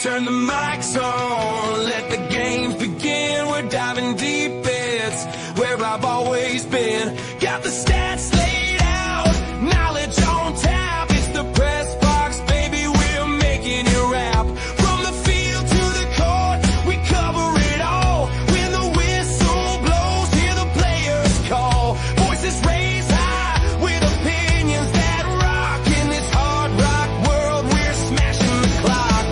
Turn the mics on, let the games begin. We're diving deep, it's where I've always been. Got the stats laid out, knowledge on tap. It's the press box, baby, we're making it rap. From the field to the court, we cover it all. When the whistle blows, hear the players call. Voices raised high with opinions that rock. In this hard rock world, we're smashing the clock.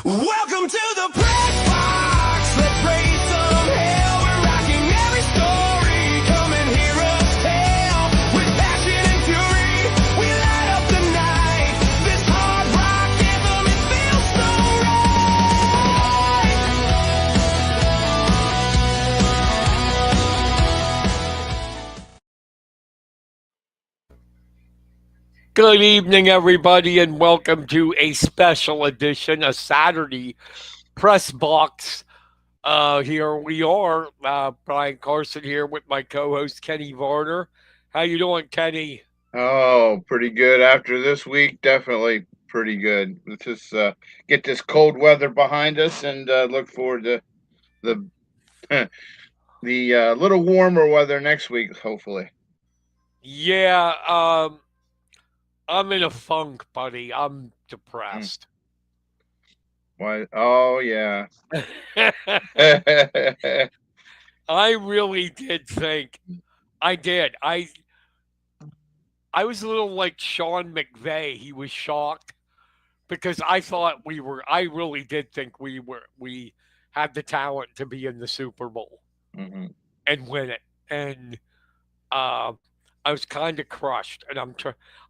Welcome to the press box. Let's raise some hell. We're rocking every story. Come and hear us tell. With passion and fury, we light up the night. This hard rock anthem, it feels so right. Good evening, everybody, and welcome to a special edition, a Saturday press box. Here we are, Brian Carson here with my co-host Kenny Varner. How you doing, Kenny? Oh, pretty good after this week. Definitely pretty good. Let's just get this cold weather behind us and look forward to the the little warmer weather next week, hopefully. Yeah, I'm in a funk, buddy. I'm depressed. Why? Oh, yeah. I really did think I did. I was a little like Sean McVay. He was shocked because I thought I really did think we had the talent to be in the Super Bowl Mhm. and win it. And I was kind of crushed, and I'm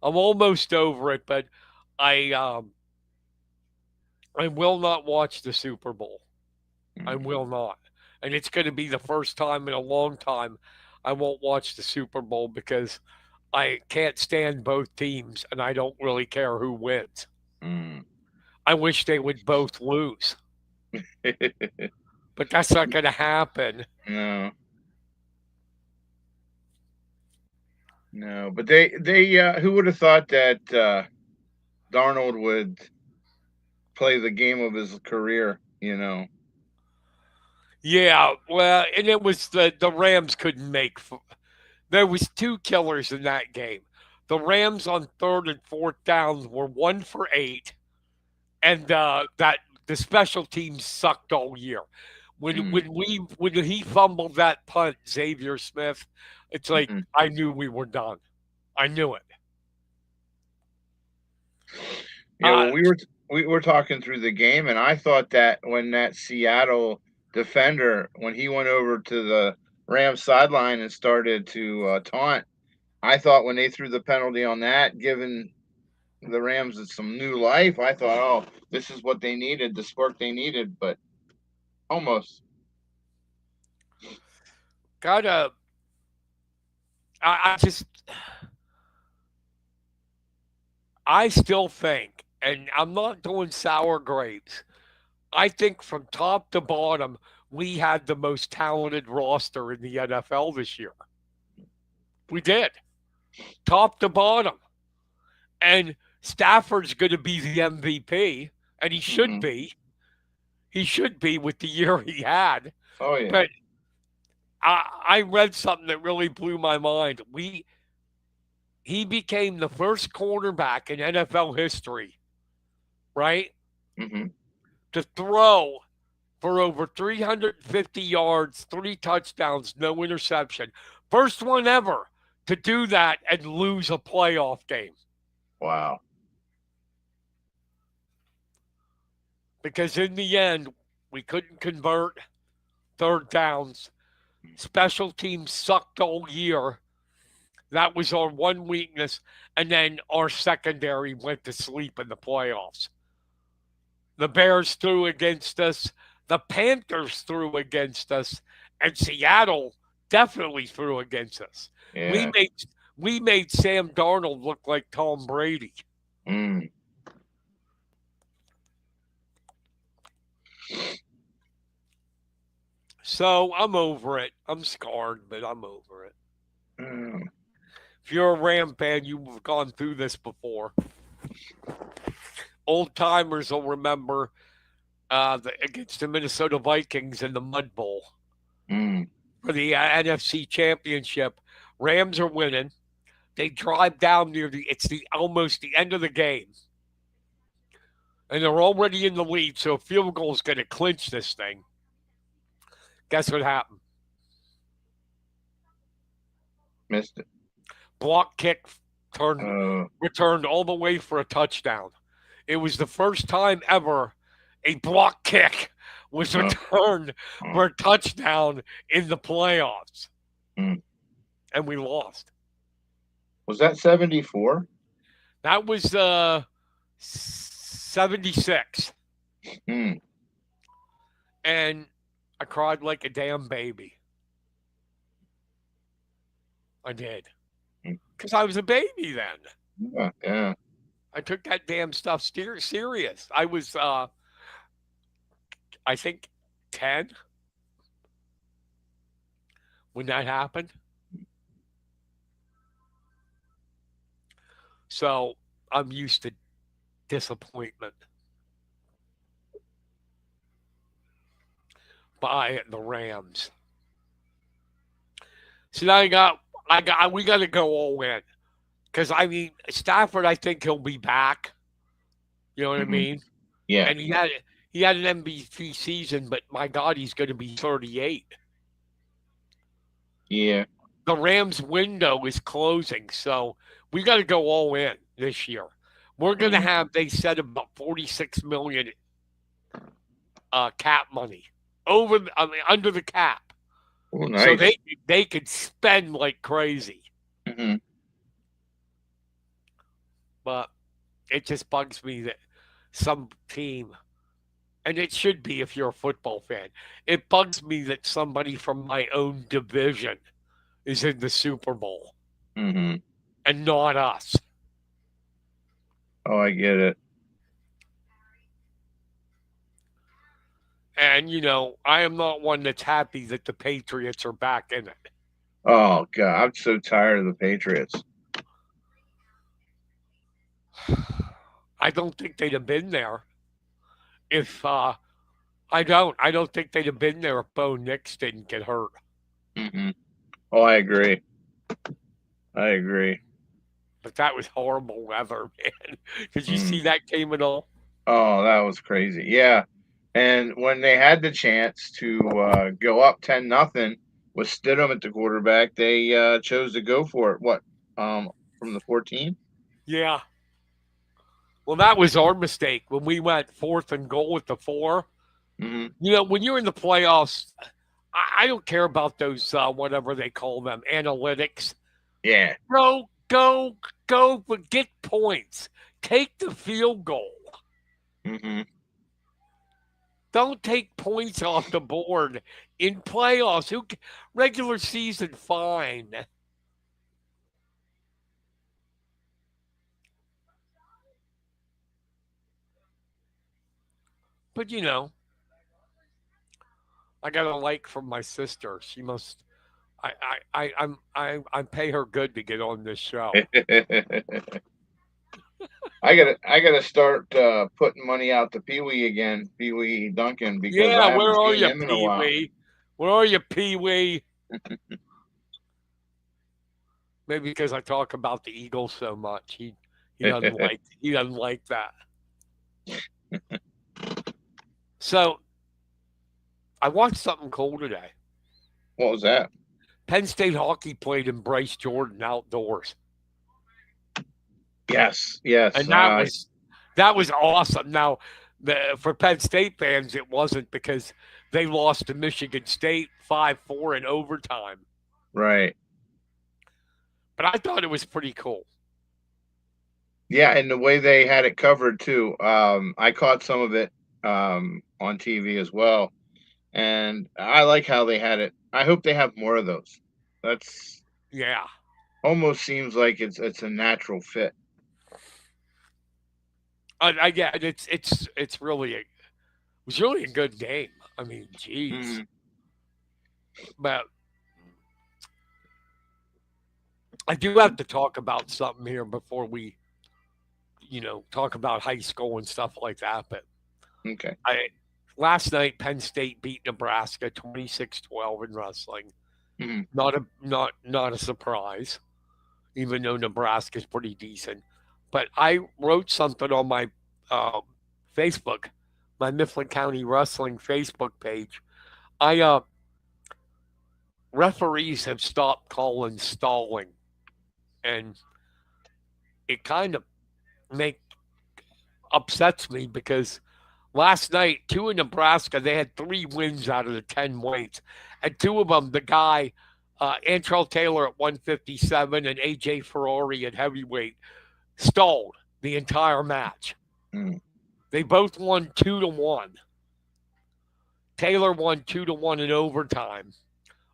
almost over it, but I will not watch the Super Bowl. I will not. And it's going to be the first time in a long time I won't watch the Super Bowl because I can't stand both teams and I don't really care who wins. Mm. I wish they would both lose. But that's not going to happen. No, but they who would have thought that Darnold would play the game of his career, you know? Yeah, well, and it was the Rams couldn't make. There was two killers in that game. The Rams on 3rd and 4th downs were 1 for 8, and that the special teams sucked all year. When he fumbled that punt, Xavier Smith, it's like I knew we were done. I knew it. Yeah, well, we were talking through the game, and I thought that when that Seattle defender, when he went over to the Rams sideline and started to taunt, I thought when they threw the penalty on that, giving the Rams some new life, I thought, oh, this is what they needed, the spark they needed, but almost. I still think, and I'm not doing sour grapes, I think from top to bottom, we had the most talented roster in the NFL this year. We did. Top to bottom. And Stafford's going to be the MVP, and he should be. He should be with the year he had. Oh, yeah. But I read something that really blew my mind. He became the first quarterback in NFL history, right? Mm-hmm. To throw for over 350 yards, 3 touchdowns, no interception. First one ever to do that and lose a playoff game. Wow. Because in the end, we couldn't convert 3rd downs. Special teams sucked all year. That was our one weakness. And then our secondary went to sleep in the playoffs. The Bears threw against us. The Panthers threw against us. And Seattle definitely threw against us. Yeah. We made Sam Darnold look like Tom Brady. Mm. So I'm over it. I'm scarred, but I'm over it. Mm. If you're a Ram fan, you've gone through this before. Old timers will remember against the Minnesota Vikings in the Mud Bowl Mm. for the NFC Championship. Rams are winning. They drive down near the almost the end of the game, and they're already in the lead. So a field goal is going to clinch this thing. Guess what happened? Missed it. Block kick Oh. returned all the way for a touchdown. It was the first time ever a block kick was returned for a touchdown in the playoffs. Mm. And we lost. Was that 74? That was 76. Mm. And I cried like a damn baby. I did. Because I was a baby then. Yeah. I took that damn stuff serious. I was, I think, 10 when that happened. So I'm used to disappointment by the Rams. So now we got to go all in. Because, I mean, Stafford, I think he'll be back. You know what I mean? Yeah. And he had an MVP season, but my God, he's going to be 38. Yeah. The Rams' window is closing, so we got to go all in this year. We're going to have, they said, about $46 million cap money under the cap. Oh, nice. So they could spend like crazy. Mm-hmm. But it just bugs me that some team, and it should be if you're a football fan, it bugs me that somebody from my own division is in the Super Bowl Mm-hmm. and not us. Oh, I get it. And, I am not one that's happy that the Patriots are back in it. Oh, God. I'm so tired of the Patriots. I don't think they'd have been there if I don't think they'd have been there if Bo Nix didn't get hurt. Mm-hmm. Oh, I agree. But that was horrible weather, man. Did you see that game at all? Oh, that was crazy. Yeah. And when they had the chance to go up 10-0 with Stidham at the quarterback, they chose to go for it. What? From the 14? Yeah. Well, that was our mistake when we went 4th and goal at the 4. Mm-hmm. When you're in the playoffs, I don't care about those whatever they call them, analytics. Yeah. Go, but get points. Take the field goal. Mm-hmm. Don't take points off the board in playoffs. Regular season, fine. But I got a like from my sister. She must. I pay her good to get on this show. I gotta start putting money out to Pee Wee again, Pee Wee Duncan, because I haven't where are seen you, him in a Pee while. Wee? Where are you, Pee Wee? Maybe because I talk about the Eagles so much, he doesn't like that. So, I watched something cool today. What was that? Penn State hockey played in Bryce Jordan outdoors. Yes. And that was awesome. Now, for Penn State fans, it wasn't because they lost to Michigan State 5-4 in overtime. Right. But I thought it was pretty cool. Yeah, and the way they had it covered too. I caught some of it on TV as well, and I like how they had it. I hope they have more of those. That's almost seems like it's a natural fit. Yeah, it's really it was really a good game. I mean, geez. But I do have to talk about something here before we, talk about high school and stuff like that. But okay, last night Penn State beat Nebraska 26-12 in wrestling. Mm-hmm. Not a surprise, even though Nebraska's pretty decent. But I wrote something on my uh, Facebook, my Mifflin County Wrestling Facebook page. I Referees have stopped calling stalling, and it kind of make upsets me because last night, two in Nebraska, they had 3 wins out of the 10 weights. And two of them, the guy, Antrell Taylor at 157 and AJ Ferrari at heavyweight, stalled the entire match. Mm-hmm. They both won 2-1. Taylor won 2-1 in overtime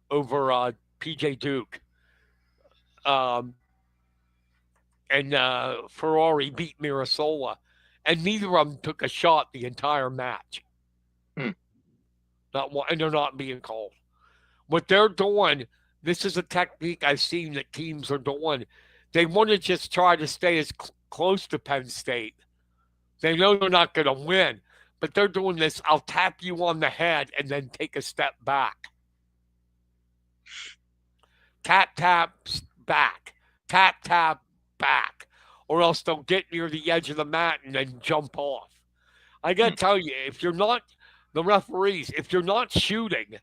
over PJ Duke. Um, and Ferrari beat Mirasola. And neither of them took a shot the entire match. Hmm. Not one, and they're not being called. What they're doing, this is a technique I've seen that teams are doing. They want to just try to stay as close to Penn State. They know they're not going to win, but they're doing this. I'll tap you on the head and then take a step back. Tap, tap, back. Tap, tap, back. Or else they'll get near the edge of the mat and then jump off. I got to tell you, if you're not, the referees, if you're not shooting,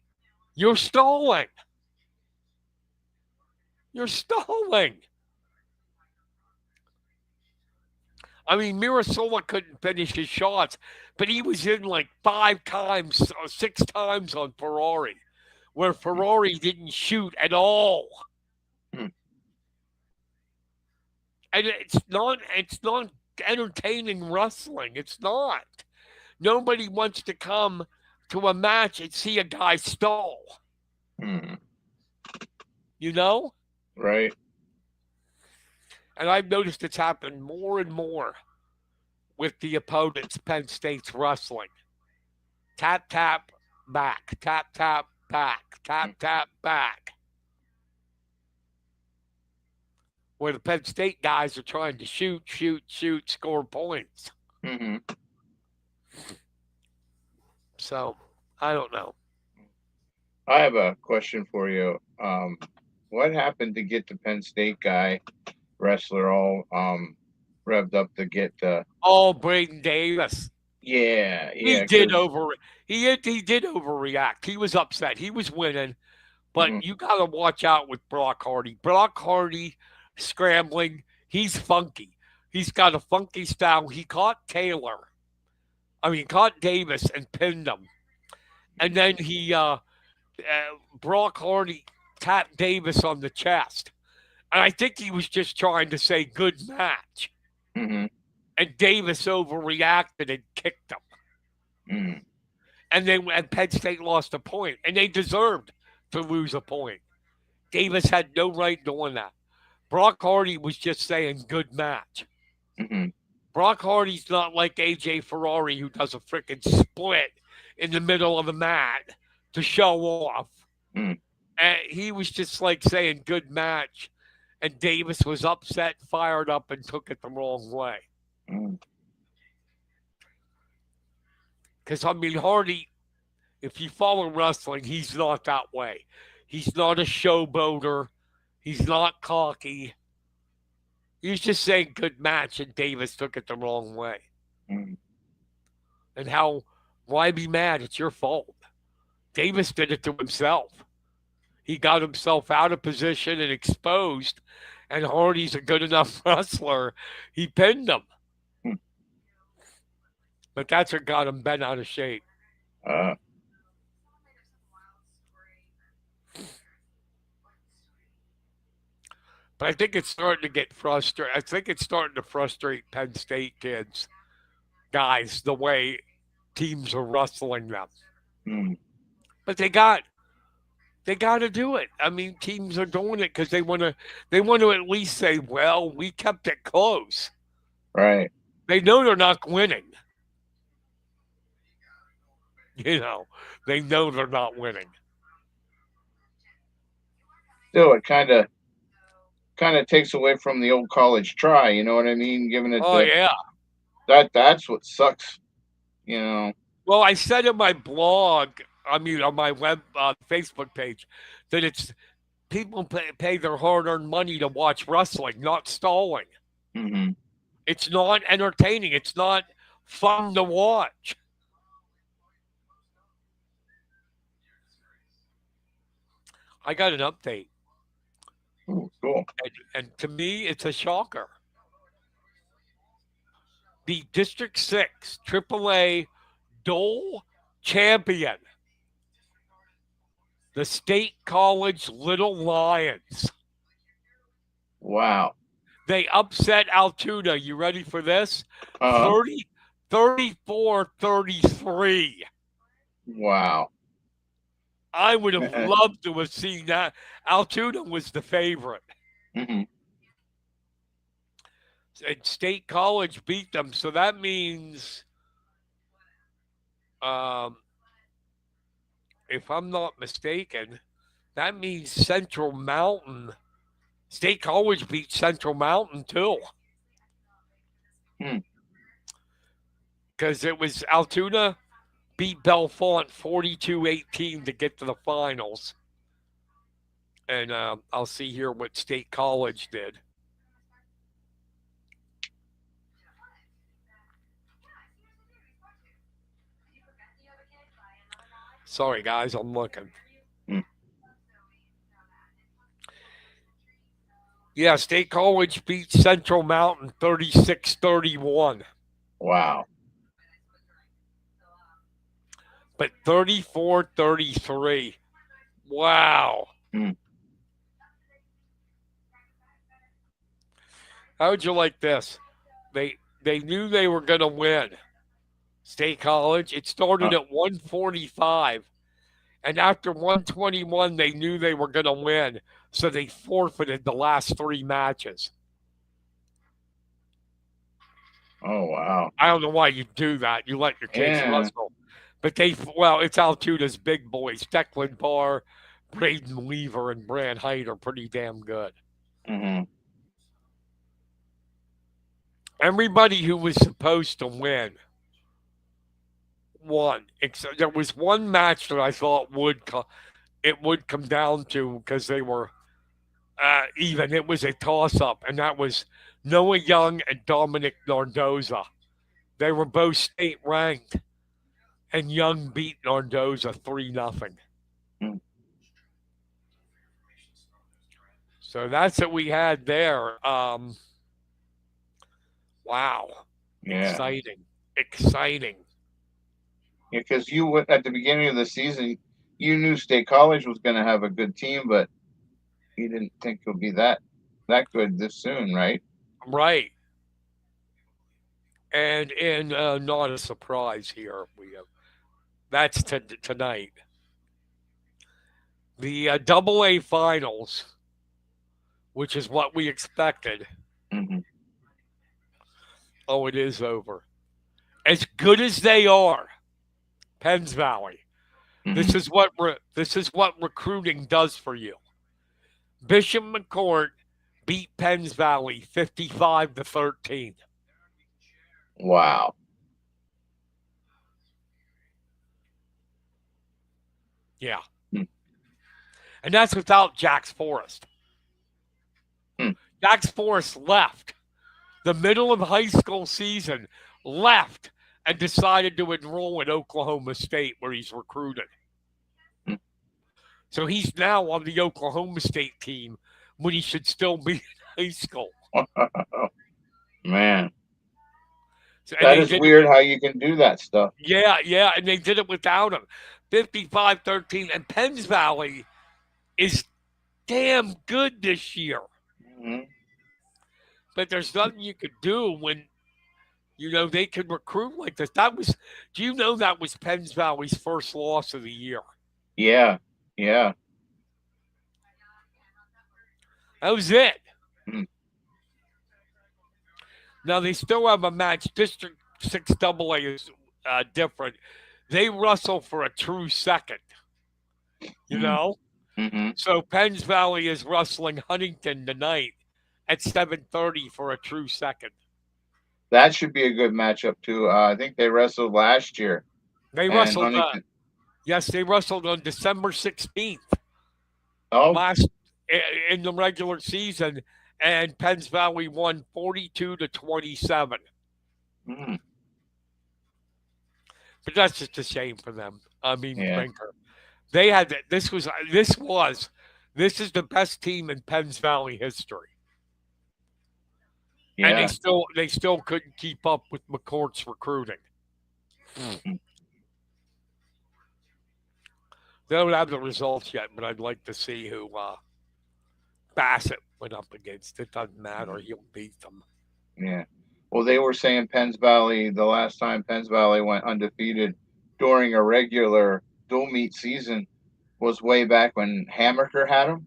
you're stalling. You're stalling. I mean, Mirasola couldn't finish his shots, but he was in like 5 times or 6 times on Ferrari, where Ferrari didn't shoot at all. Hmm. And it's not entertaining wrestling. It's not. Nobody wants to come to a match and see a guy stall. Mm-hmm. You know? Right. And I've noticed it's happened more and more with the opponents Penn State's wrestling. Tap, tap, back. Tap, tap, back. Tap, tap, back. Where the Penn State guys are trying to shoot, score points. Mm-hmm. So, I don't know. I have a question for you. What happened to get the Penn State guy wrestler all revved up to get the? Oh, Braden Davis. Yeah. He did overreact. He was upset. He was winning, but Mm-hmm. you got to watch out with Brock Hardy. Brock Hardy scrambling. He's funky. He's got a funky style. He caught Davis and pinned him, and then Brock Hardy tapped Davis on the chest. And I think he was just trying to say good match. Mm-hmm. And Davis overreacted and kicked him. Mm-hmm. And Penn State lost a point. And they deserved to lose a point. Davis had no right doing that. Brock Hardy was just saying good match. Mm-hmm. Brock Hardy's not like AJ Ferrari who does a freaking split in the middle of the mat to show off. Mm-hmm. And he was just like saying good match. And Davis was upset, fired up, and took it the wrong way. Because, Hardy, if you follow wrestling, he's not that way. He's not a showboater. He's not cocky. He was just saying good match, and Davis took it the wrong way. Mm-hmm. And why be mad? It's your fault. Davis did it to himself. He got himself out of position and exposed, and Hardy's a good enough wrestler. He pinned him. But that's what got him bent out of shape. But I think it's starting to get frustrated. I think it's starting to frustrate Penn State guys, the way teams are wrestling them. Mm-hmm. But they got to do it. I mean, teams are doing it because they want to at least say, well, we kept it close. Right. They know they're not winning. They know they're not winning. Still, it kind of takes away from the old college try. You know what I mean? Giving it. Oh yeah. That's what sucks. Well, I said in my blog, I mean, on my web Facebook page, that it's people pay their hard-earned money to watch wrestling, not stalling. Mm-hmm. It's not entertaining. It's not fun to watch. I got an update, Ooh, cool. and to me, it's a shocker. The District 6 AAA Dole champion, the State College Little Lions. Wow. They upset Altoona. You ready for this? Uh-huh. 34-33. Wow. I would have loved to have seen that. Altoona was the favorite. Mm-hmm. And State College beat them. So that means, if I'm not mistaken, that means Central Mountain. State College beat Central Mountain too. Hmm. Because it was Altoona beat Bellefonte 42-18 to get to the finals. And I'll see here what State College did. Sorry, guys, I'm looking. Hmm. Yeah, State College beat Central Mountain 36-31. Wow. But 34-33. Wow. Hmm. How would you like this? They knew they were going to win. State College. It started at 145. And after 121, they knew they were going to win. So they forfeited the last three matches. Oh, wow. I don't know why you do that. You let your kids Yeah. wrestle. But it's Altoona's big boys. Declan Barr, Braden Weaver, and Brand Height are pretty damn good. Mm-hmm. Everybody who was supposed to win won. There was one match that I thought would come down to because they were even. It was a toss-up, and that was Noah Young and Dominic Nardoza. They were both state ranked, and Young beat Nardoza 3-0. Hmm. So that's what we had there. Wow. Yeah. Exciting. Because you at the beginning of the season, you knew State College was going to have a good team, but you didn't think it would be that good this soon, right? Right. And not a surprise here. That's tonight. The AA finals, which is what we expected. Mm-hmm. Oh, it is over. As good as they are, Penns Valley. Mm-hmm. This is what recruiting does for you. Bishop McCourt beat Penns Valley 55-13. Wow. Yeah. And that's without Jax Forrest. Jax Forrest left the middle of high school season, left and decided to enroll at Oklahoma State where he's recruited. So he's now on the Oklahoma State team when he should still be in high school. Man. That is weird how you can do that stuff. Yeah, and they did it without him. 55-13, and Penns Valley is damn good this year. Mm-hmm. But there's nothing you could do when, they can recruit like this. Do you know that was Penns Valley's first loss of the year? Yeah. That was it. Mm-hmm. Now, they still have a match. District 6 AA is different. They wrestle for a true second, you know? Mm-hmm. So Penns Valley is wrestling Huntington tonight at 7:30 for a true second. That should be a good matchup, too. I think they wrestled last year. They and wrestled. Huntington. Yes, they wrestled on December 16th Oh, last in the regular season, and Penns Valley won 42-27. mm, But that's just a shame for them. I mean, yeah, Brinker. They had this is the best team in Penns Valley history, and yeah. they still couldn't keep up with McCourt's recruiting. Mm, They don't have the results yet, but I'd like to see who Bassett went up against. It doesn't matter; mm, he'll beat them. yeah. Well, they were saying Penns Valley, the last time Penns Valley went undefeated during a regular dual meet season was way back when Hammaker had them.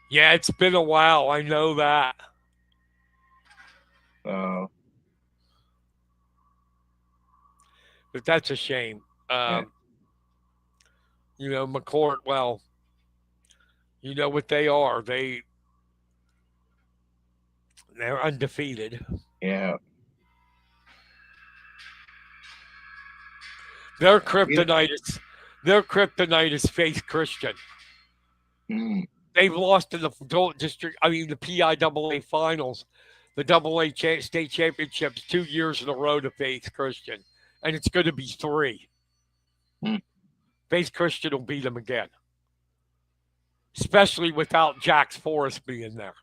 Yeah, it's been a while. I know that. So But that's a shame. yeah, McCourt, well, you know what they are. They're undefeated. yeah. Their You know, kryptonite is their kryptonite is Faith Christian. mm, They've lost in the district. I mean, the PIAA finals, the state championships 2 years in a row to Faith Christian, and it's going to be three. mm. Faith Christian will beat them again, especially without Jax Forrest being there.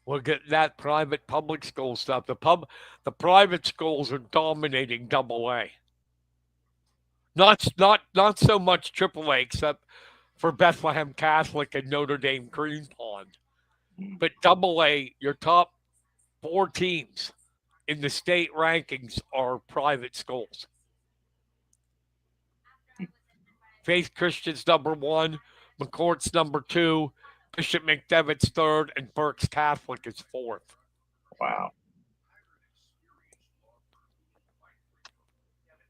We'll get that private public school stuff. The private schools are dominating Double A. Not so much AAA, except for Bethlehem Catholic and Notre Dame Green Pond. But Double A, your top four teams in the state rankings are private schools. Faith Christian's number one, McCourt's number two, Bishop McDevitt's third, and Burke's Catholic is fourth. Wow.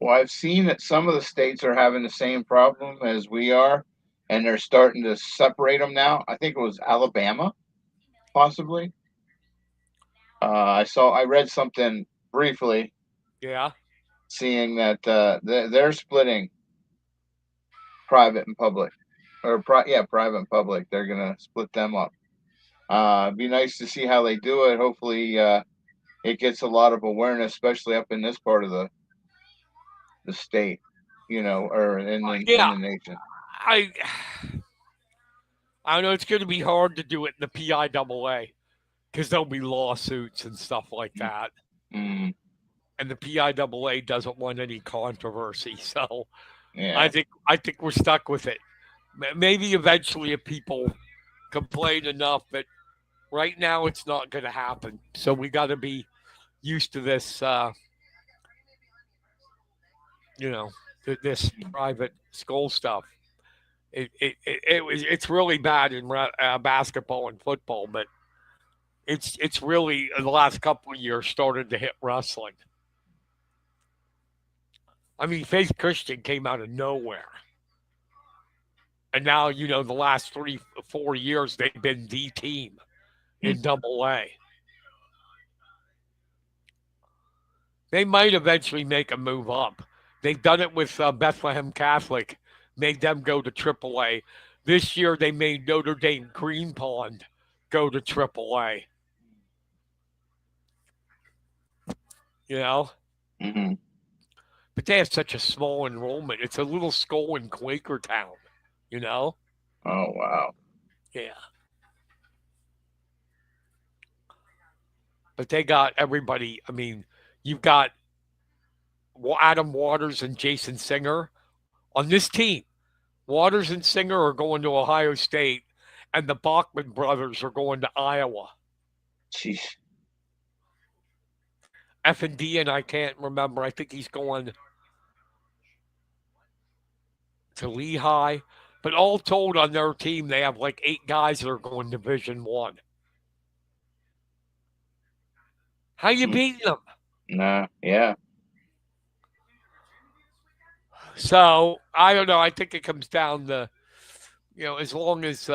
Well, I've seen that some of the states are having the same problem as we are, and they're starting to separate them now. I think it was Alabama, possibly. I read something briefly, Yeah. seeing that they're splitting private and public, or private and public. They're gonna split them up. It'd be nice to see how they do it. Hopefully, it gets a lot of awareness, especially up in this part of the state, or in Yeah. the nation. I I know it's going to be hard to do it in the PIAA because there'll be lawsuits and stuff like that. Mm, And the PIAA doesn't want any controversy. So yeah. I think we're stuck with it. Maybe eventually if people complain enough, but right now it's not going to happen. So we got to be used to this, this private school stuff. It's really bad in basketball and football, but it's really in the last couple of years started to hit wrestling. I mean, Faith Christian came out of nowhere. And now, the last 3-4 years, they've been the team in Double A. They might eventually make a move up. They've done it with Bethlehem Catholic, made them go to Triple A. This year, they made Notre Dame Green Pond go to Triple A. Mm-hmm. But they have such a small enrollment. It's a little school in Quakertown, Oh, wow. Yeah. But they got everybody. I mean, you've got Adam Waters and Jason Singer on this team. Waters and Singer are going to Ohio State, and the Bachman brothers are going to Iowa. Jeez. F&D, and I can't remember. I think he's going to Lehigh. But all told on their team, they have like 8 guys that are going Division I. How you beating them? Nah, yeah. So, I don't know. I think it comes down to, as long as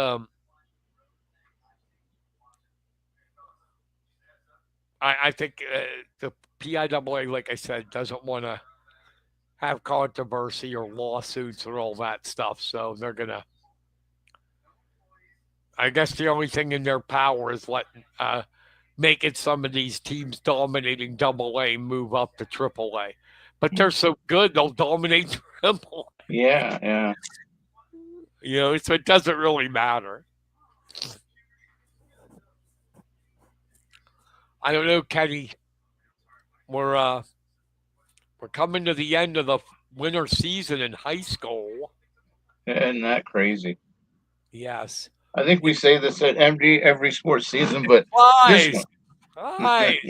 I think the PIAA, like I said, doesn't want to have controversy or lawsuits or all that stuff. So they're gonna. I guess the only thing in their power is letting making some of these teams dominating Double A move up to Triple A. But they're so good, they'll dominate Triple A. Yeah, yeah. So it doesn't really matter. I don't know, Kenny. We're uh, we're coming to the end of the winter season in high school. Isn't that crazy? Yes. I think we say this at MD every sports season, but this Nice. one. Nice.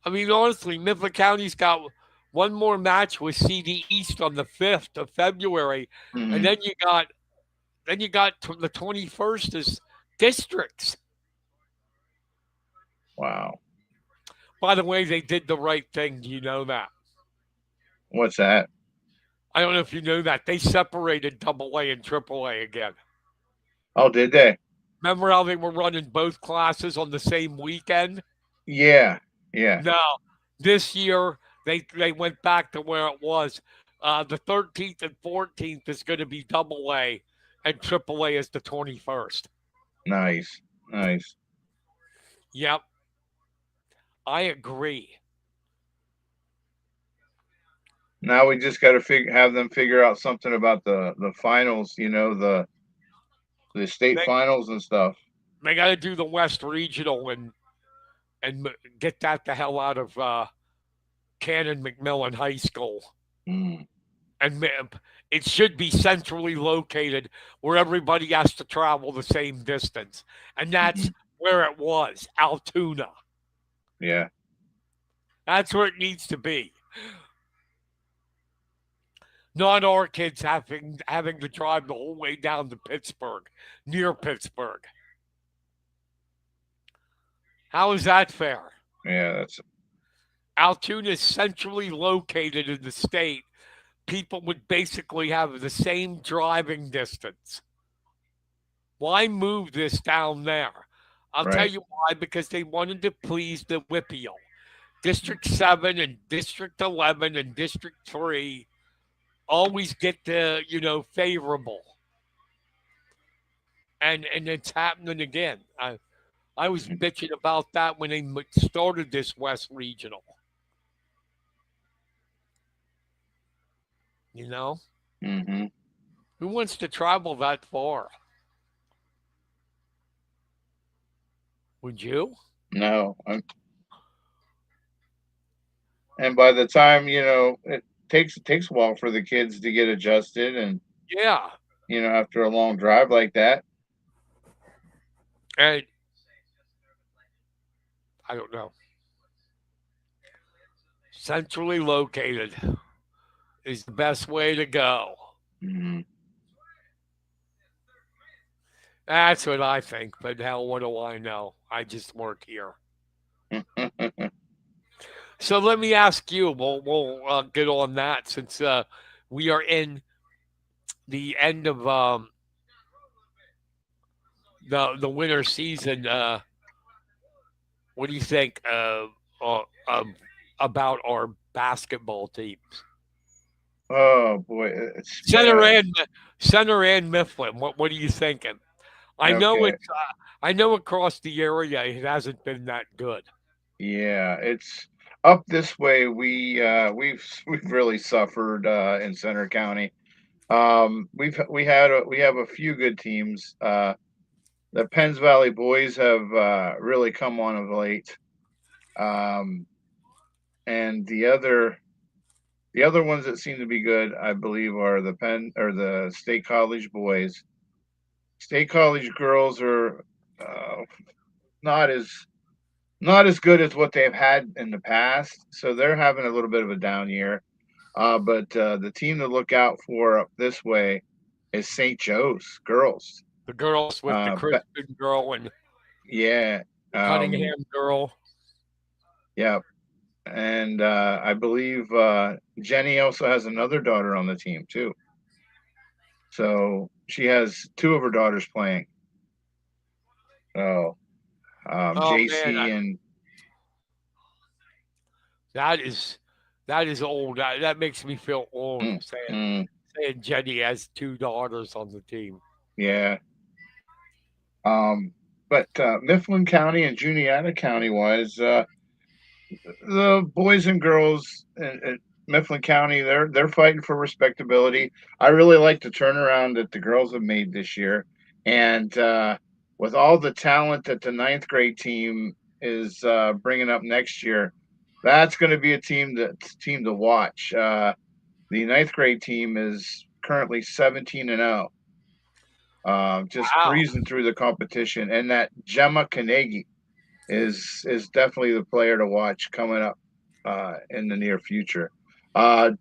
I mean, honestly, Mifflin County's got one more match with CD East on the 5th of February, and Mhm. then you got the 21st is districts. Wow. By the way, they did the right thing. Do you know that? What's that? I don't know if you know that. They separated Double A and Triple A again. Oh, did they? Remember how they were running both classes on the same weekend? Yeah, yeah. No, this year they went back to where it was. The 13th and 14th is going to be Double A, and Triple A is the 21st. Nice, nice. Yep, I agree. Now we just got to have them figure out something about the finals. The state They finals and stuff. they got to do the West Regional and get that the hell out of Cannon McMillan High School. Mm. And it should be centrally located where everybody has to travel the same distance. And that's Mhm. where it was, Altoona. Yeah. That's where it needs to be. Not our kids having to drive the whole way down to Pittsburgh, near Pittsburgh. How is that fair? Yeah, that's Altoona is centrally located in the state. People would basically have the same driving distance. Why move this down there? I'll tell right. you why, because they wanted to please the Whippeal. District 7 and District 11 and District 3 always get the, favorable. And it's happening again. I was Mhm. bitching about that when they started this West Regional. You know? Mhm. Who wants to travel that far? Would you? No, and by the time it takes a while for the kids to get adjusted, and Yeah. after a long drive like that. And I don't know. Centrally located is the best way to go. Mhm. That's what I think, but hell, what do I know? I just work here. So let me ask you. We'll get on that since we are in the end of the winter season. What do you think about our basketball teams? Oh boy, Center and Center and Mifflin. What are you thinking? I know okay. it's. I know across the area it hasn't been that good. Yeah, it's up this way. We've really suffered in Center County. We have a few good teams. The Penns Valley boys have really come on of late. Um, and the other ones that seem to be good, I believe, are the Penn or the State College boys. State College girls are uh, not as not as good as what they've had in the past, so they're having a little bit of a down year. But the team to look out for up this way is St. Joe's girls. The girls with the But Christian girl and yeah, the um, Cunningham girl. yeah, and I believe Jenny also has another daughter on the team too. So she has two of her daughters playing. So Oh man, JC and that is old. That makes me feel old mm, saying mm, Jenny has two daughters on the team. yeah. But Mifflin County and Juniata County wise, the boys and girls in Mifflin County, they're fighting for respectability. I really like the turnaround that the girls have made this year, and with all the talent that the ninth grade team is bringing up next year, that's going to be a team to watch. The ninth grade team is currently 17-0, just Wow. breezing through the competition, and that Gemma Kanegi is definitely the player to watch coming up in the near future.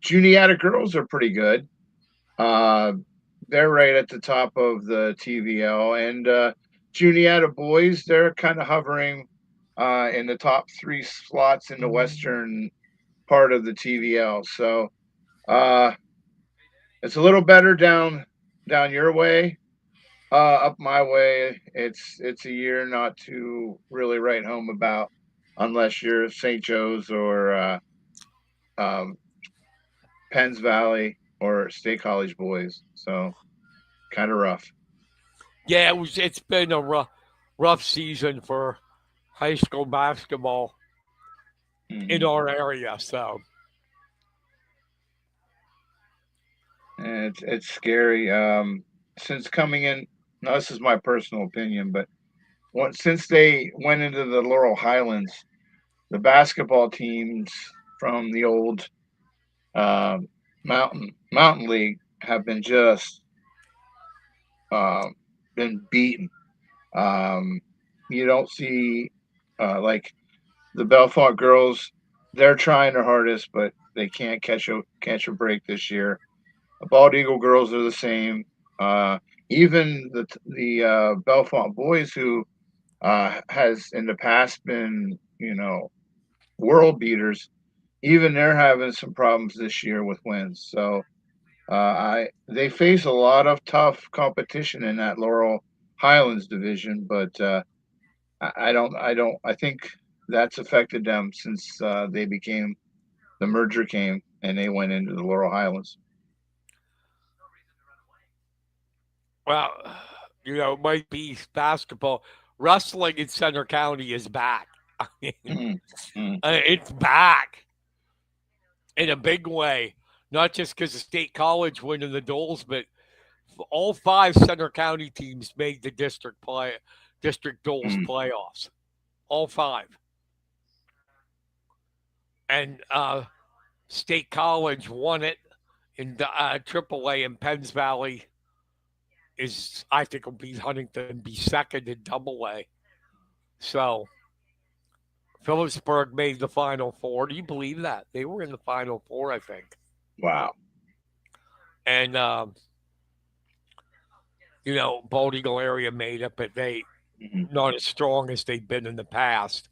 Juniata girls are pretty good. Uh, they're right at the top of the TVL, and Juniata boys, they're kind of hovering in the top three slots in the western part of the TVL. So uh, it's a little better down your way. Up my way, it's a year not to really write home about, unless you're St. Joe's or um, Penns Valley or State College boys. So kind of rough. Yeah, it's been a rough season for high school basketball in Hmm. our area. So And it's scary. Since coming in, now this is my personal opinion, but since they went into the Laurel Highlands, the basketball teams from the old um, Mountain League have um, been beaten. Um, you don't see like the Belfont girls; they're trying their hardest, but they can't catch a break this year. The Bald Eagle girls are the same. Uh, Even the Belfont boys, who has in the past been world beaters, even they're having some problems this year with wins. So I they face a lot of tough competition in that Laurel Highlands division, but I think that's affected them since the merger came and they went into the Laurel Highlands. well, it might be basketball. Wrestling in Center County is back. I mean, Mm, mm, it's back in a big way. Not just because of State College winning the Doles, but all five Center County teams made the district Doles mm. playoffs. All five, and State College won it in the AAA in Penns Valley. I think will be Huntington be second in Double A. So Phillipsburg made the Final Four. Do you believe that they were in the Final Four? I think, Wow. and Bald Eagle area made it, but they Mhm. not as strong as they've been in the past.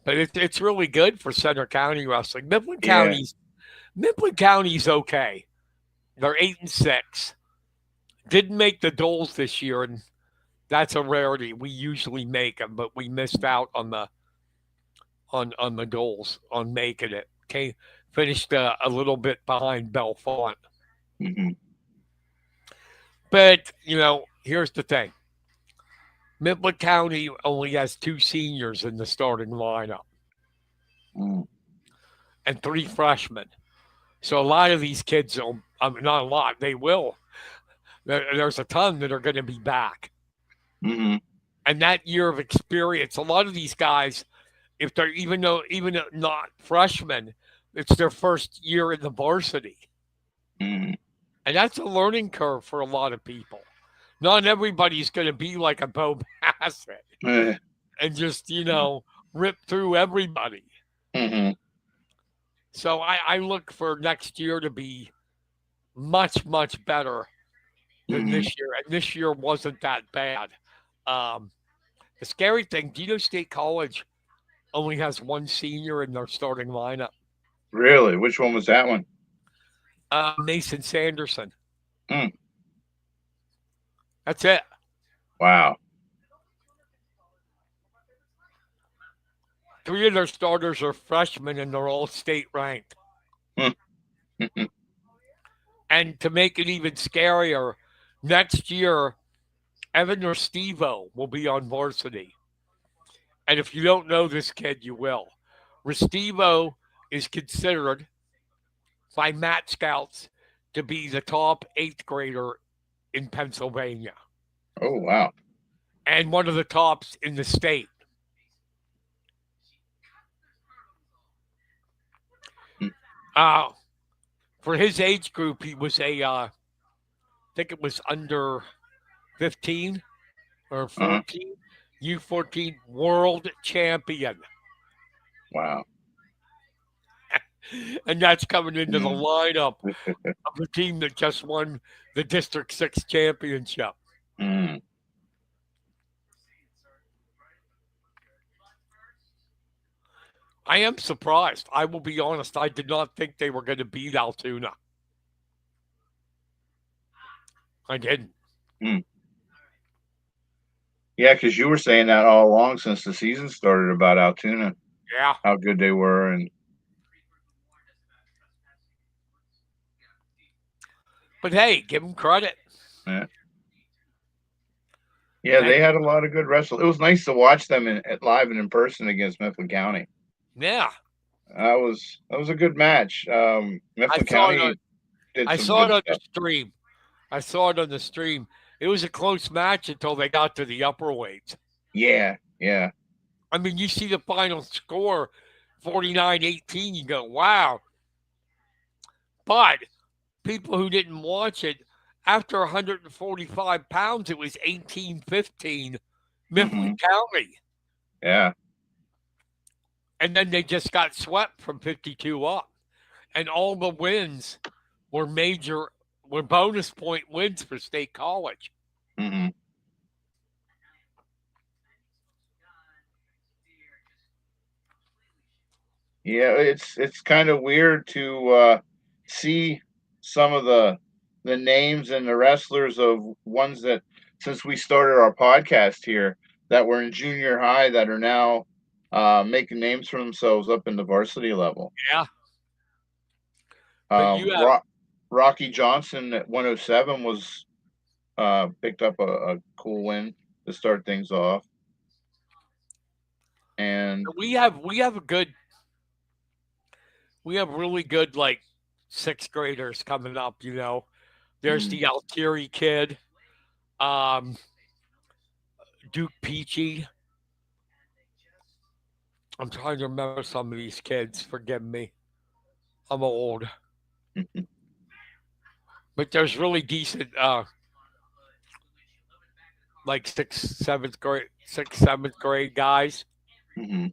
But it's really good for Center County wrestling. Yeah. Mifflin County's okay. They're 8-6. Didn't make the Doles this year, and that's a rarity. We usually make them, but we missed out on the Doles on making it. Okay, finished a little bit behind Belfont. Hmm. But here's the thing: Mifflin County only has two seniors in the starting lineup Mm. and three freshmen. So a lot of these kids will, I mean, not a lot, they will. There's a ton that are going to be back. Hmm. And that year of experience, a lot of these guys, if they're even not freshmen, it's their first year in the varsity. Hmm. And that's a learning curve for a lot of people. Not everybody's going to be like a Bo Bassett and just, rip through everybody. Hmm. So I look for next year to be much, much better than Hmm. this year. And this year wasn't that bad. Um, the scary thing, do you know State College only has one senior in their starting lineup? Really? Which one was that one? Mason Sanderson. Mm. That's it. Wow. 3 of their starters are freshmen, and they're all state ranked. And to make it even scarier, next year, Evan Restivo will be on varsity. And if you don't know this kid, you will. Restivo is considered by Matt Scouts to be the top eighth grader in Pennsylvania Oh, wow. and one of the tops in the state. Uh, for his age group, he was I think it was under 15 or Uh-huh. 14, U14 world champion. Wow. And that's coming into the Mm. lineup of the team that just won the District 6 championship. Mm. I am surprised. I will be honest. I did not think they were going to beat Altoona. I didn't. Mm. Yeah, because you were saying that all along since the season started about Altoona, Yeah. how good they were. And But hey, give them credit. yeah, they And had a lot of good wrestlers. It was nice to watch them live and in person against Mifflin County. yeah, That was a good match. Mifflin County did some good on stuff. the stream. I saw it on the stream. It was a close match until they got to the upper weights. Yeah, yeah. I mean, you see the final score, 49-18, you go, wow. But people who didn't watch it, after 145 pounds, it was 18-15 Mifflin County. Yeah. And then they just got swept from 52 up. And all the wins were bonus point wins for State College. Mm-hmm. Yeah, it's kind of weird to see some of the names and the wrestlers of ones that, since we started our podcast here, that were in junior high that are now making names for themselves up in the varsity level. Yeah. But you have Rocky Johnson at 107 was picked up a cool win to start things off. And we have really good like sixth graders coming up, you know. There's the Altieri kid, Duke Peachy. I'm trying to remember some of these kids. Forgive me. I'm old. But there's really decent like sixth, seventh grade guys. Mm-hmm.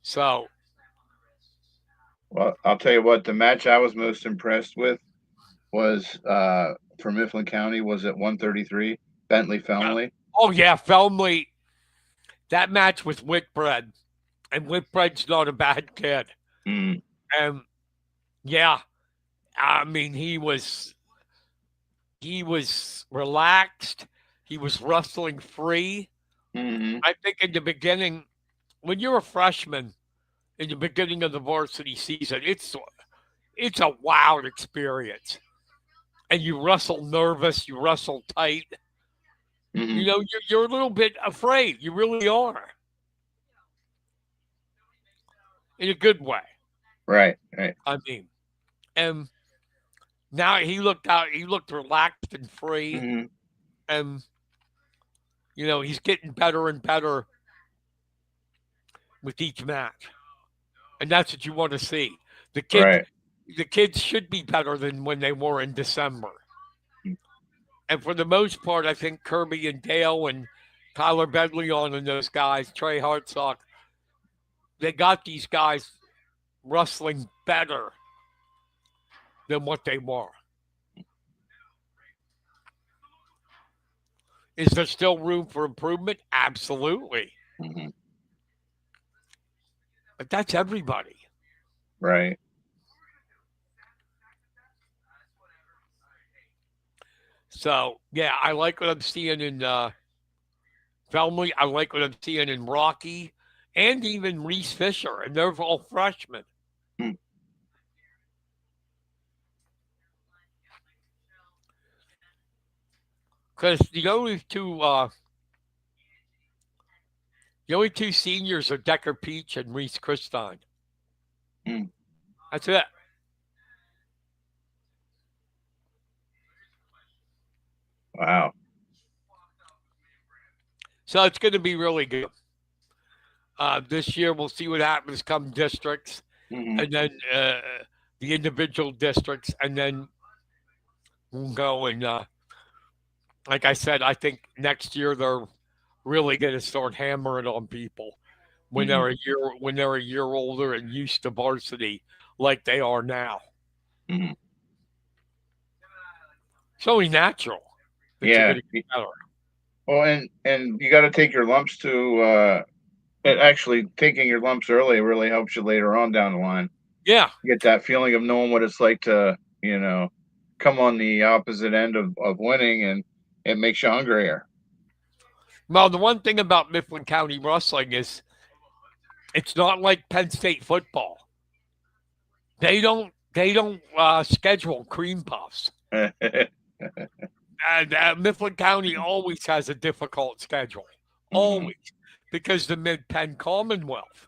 So, well, I'll tell you what, the match I was most impressed with was for Mifflin County was at 133, Bentley Felmley. Oh yeah, Felmley. That match with Whitbread, and Whitbread's not a bad kid. Mm. And yeah, I mean he was relaxed. He was wrestling free. Mm-hmm. I think in the beginning, when you're a freshman, in the beginning of the varsity season, it's a wild experience. And you wrestle nervous, you wrestle tight. Mm-hmm. You know, you're a little bit afraid. You really are. In a good way. Right. I mean, and now he looked relaxed and free. Mm-hmm. And, you know, he's getting better and better with each match. And that's what you want to see. The kids should be better than when they were in December. And for the most part, I think Kirby and Dale and Tyler Bedleon and those guys, Trey Hartsock, they got these guys wrestling better than what they were. Is there still room for improvement? Absolutely. Mm-hmm. But that's everybody. Right. So, yeah, I like what I'm seeing in Felmy, I like what I'm seeing in Rocky and even Reese Fisher, and they're all freshmen. Hmm. Because the only two seniors are Decker Peach and Reese Christine. Hmm. That's it. Wow. So it's going to be really good. This year, we'll see what happens come districts, Hmm. and then the individual districts, and then we'll go and, like I said, I think next year they're really going to start hammering on people Hmm. when they're a year older and used to varsity like they are now. Hmm. It's only natural that you're Yeah. going to get better. Well, and you got to take your lumps to. Actually, taking your lumps early really helps you later on down the line. Yeah. You get that feeling of knowing what it's like to, come on the opposite end of winning, and it makes you hungrier. Well, the one thing about Mifflin County wrestling is it's not like Penn State football. They don't schedule cream puffs. And Mifflin County always has a difficult schedule, Hmm. always, because the Mid Penn Commonwealth.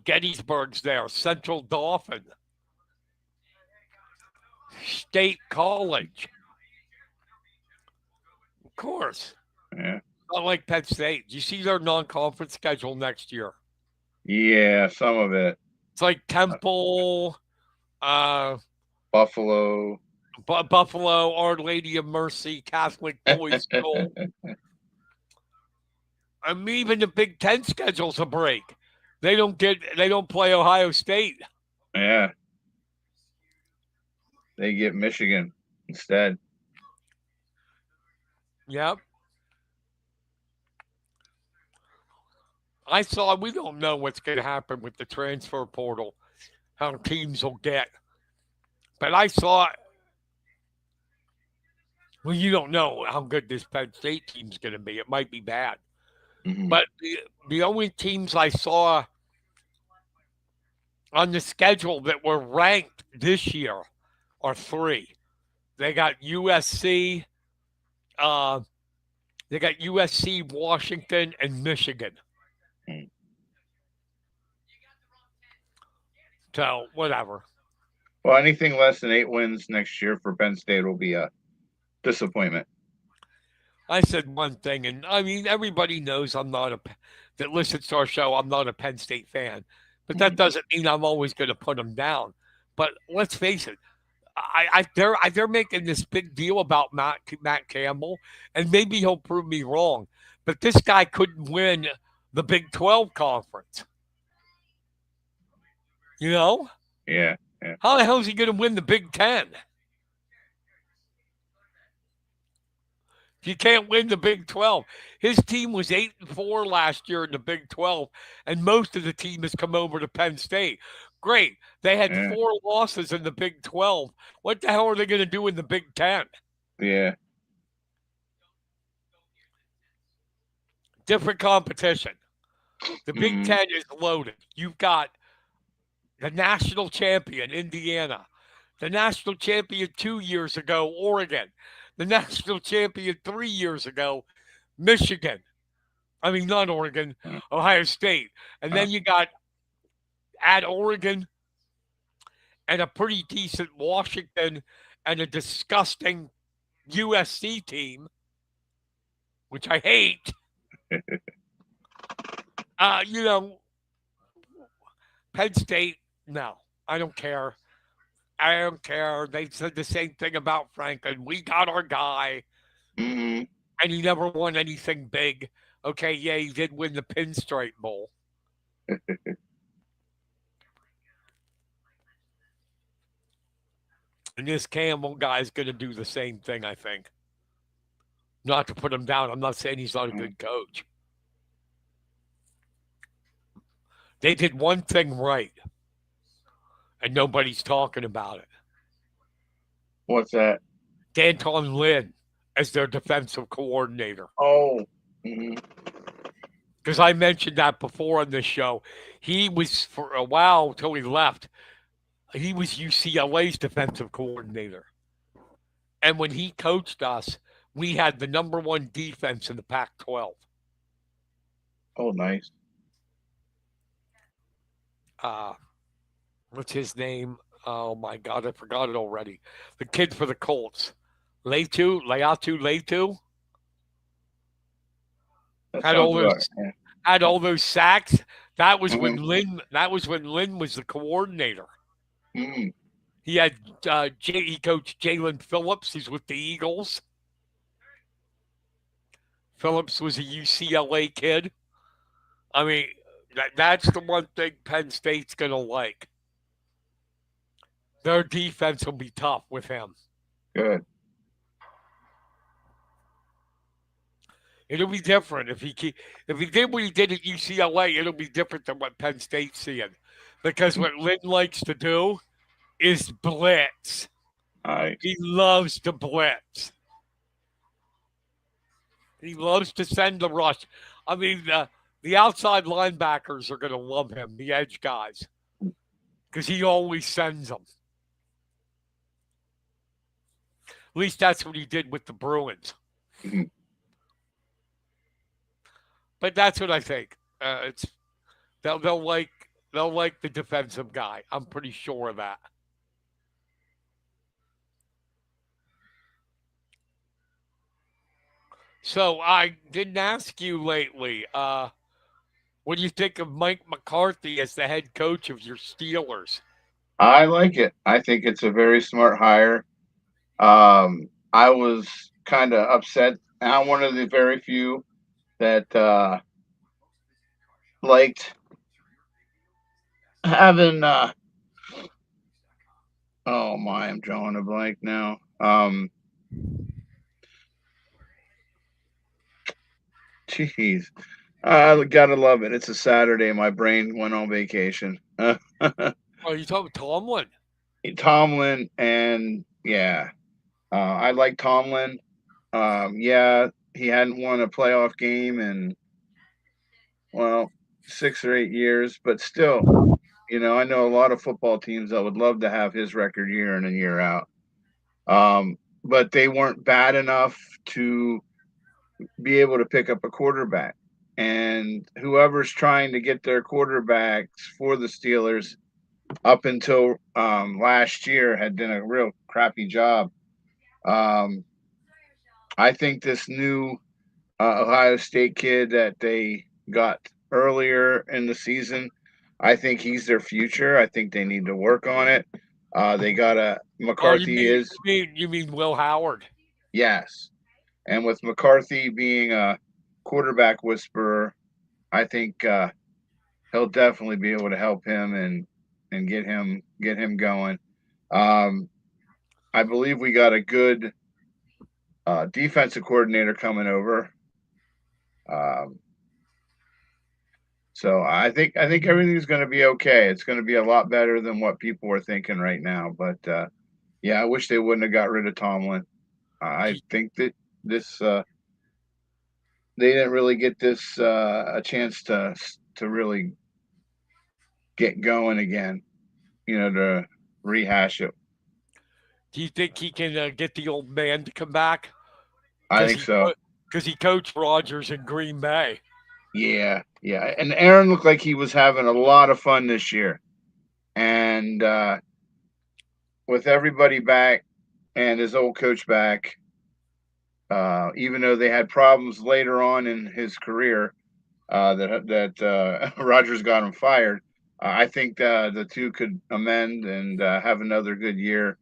Gettysburg's there, Central Dauphin, State College, of course. Yeah. Not like Penn State. Do you see their non-conference schedule next year? Yeah, some of it. It's like Temple, uh, Buffalo. Buffalo, Our Lady of Mercy, Catholic Boys School. I mean, even the Big Ten schedule's a break. They don't play Ohio State. Yeah, they get Michigan instead. Yep. We don't know what's going to happen with the transfer portal, how teams will get. But I saw, well, you don't know how good this Penn State team's going to be. It might be bad. Hmm. But the only teams I saw on the schedule that were ranked this year are three. They got USC, uh, Washington, and Michigan. So whatever. Well, anything less than 8 wins next year for Penn State will be a disappointment. I said one thing, and I mean everybody knows that listens to our show. I'm not a Penn State fan, but that Mhm. doesn't mean I'm always going to put them down. But let's face it, they're making this big deal about Matt Campbell, and maybe he'll prove me wrong. But this guy couldn't win the Big 12 conference. You know Yeah, yeah, how the hell is he going to win the Big 10? You can't win the Big 12. His team was 8-4 last year in the Big 12, and most of the team has come over to Penn State. Great. They had yeah, 4 losses in the Big 12. What the hell are they going to do in the Big 10? yeah. Different competition. The Big Hmm. 10 is loaded. You've got the national champion, Indiana, the national champion 2 years ago, Oregon, the national champion 3 years ago, Michigan. I mean, not Oregon, Ohio State. And then you got at Oregon and a pretty decent Washington and a disgusting USC team, which I hate. Uh, you know, Penn State, no, I don't care. I don't care. They said the same thing about Franklin. We got our guy, Hmm. and he never won anything big. Okay, yeah, he did win the Pinstripe Bowl. And this Campbell guy is going to do the same thing, I think. Not to put him down. I'm not saying he's not a good coach. They did one thing right, and nobody's talking about it. What's that? Danton Lynn as their defensive coordinator. Oh, mhm. Because I mentioned that before on this show. He was, for a while till he left, he was UCLA's defensive coordinator. And when he coached us, we had the number one defense in the Pac 12. Oh, nice. Uh, what's his name? Oh my God, I forgot it already. The kid for the Colts. Leatu, That had sounds all about those right. had all those sacks. That was when Mhm. Lynn was the coordinator. Mhm. He had he coached Jalen Phillips. He's with the Eagles. Phillips was a UCLA kid. I mean, that's the one thing Penn State's gonna like. Their defense will be tough with him. Good. It'll be different if he did what he did at UCLA. It'll be different than what Penn State's seeing, because what Lynn likes to do is blitz. Nice. He loves to blitz. He loves to send the rush. I mean, the outside linebackers are going to love him, the edge guys, because he always sends them. At least that's what he did with the Bruins. Mhm. But that's what I think. It's they'll like the defensive guy. I'm pretty sure of that. So I didn't ask you lately. What do you think of Mike McCarthy as the head coach of your Steelers? I like it. I think it's a very smart hire. I was kind of upset. I'm one of the very few that liked having. Oh my, I'm drawing a blank now. Jeez, I gotta love it. It's a Saturday. My brain went on vacation. Oh, you talking Tomlin? Tomlin and yeah, I like Tomlin. Yeah, he hadn't won a playoff game in well 6 or 8 years, but still, I know a lot of football teams that would love to have his record year in and year out. But they weren't bad enough to be able to pick up a quarterback. And whoever's trying to get their quarterbacks for the Steelers up until last year had done a real crappy job. Um, I think this new Ohio State kid that they got earlier in the season, I think he's their future. I think they need to work on it. They got a Oh, McCarthy is you mean Will Howard? yes, and with McCarthy being a quarterback whisperer, I think he'll definitely be able to help him and get him going. Um, I believe we got a good defensive coordinator coming over. Um, so I think everything's going to be okay. It's going to be a lot better than what people are thinking right now. But yeah, I wish they wouldn't have got rid of Tomlin. I think that this they didn't really get this a chance to really get going again. To rehash it. Do you think he can get the old man to come back? I think so. Because he coached Rodgers in Green Bay. Yeah, yeah. And Aaron looked like he was having a lot of fun this year. And with everybody back and his old coach back, even though they had problems later on in his career, that Rodgers got him fired. I think the two could amend and have another good year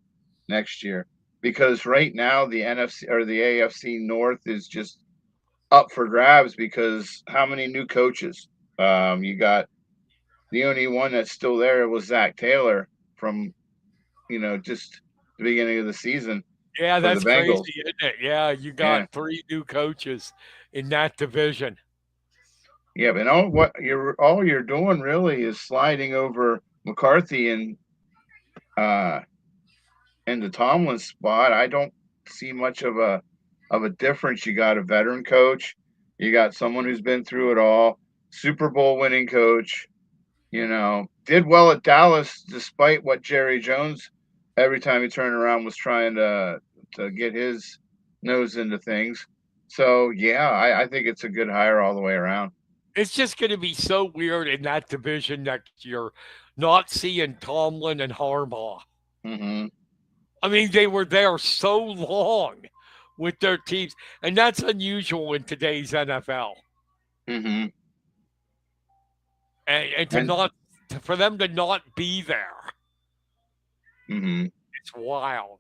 next year. Because right now the NFC or the AFC North is just up for grabs because how many new coaches? You got the only one that's still there was Zach Taylor from just the beginning of the season Yeah, for the that's crazy, Bengals. isn't it? Yeah, you Yeah, got three new coaches in that division. yeah, but all you're doing really is sliding over McCarthy uh and the Tomlin spot. I don't see much of a of a difference. You got a veteran coach, you got someone who's been through it all, Super Bowl winning coach, did well at Dallas despite what Jerry Jones every time he turned around was trying to get his nose into things. So yeah, I think it's a good hire all the way around. It's just going to be so weird in that division next year, not seeing Tomlin and Harbaugh. Mm-hmm. I mean, they were there so long with their teams, and that's unusual in today's NFL. Mm-hmm. And And for them to not be there, mm-hmm. it's wild.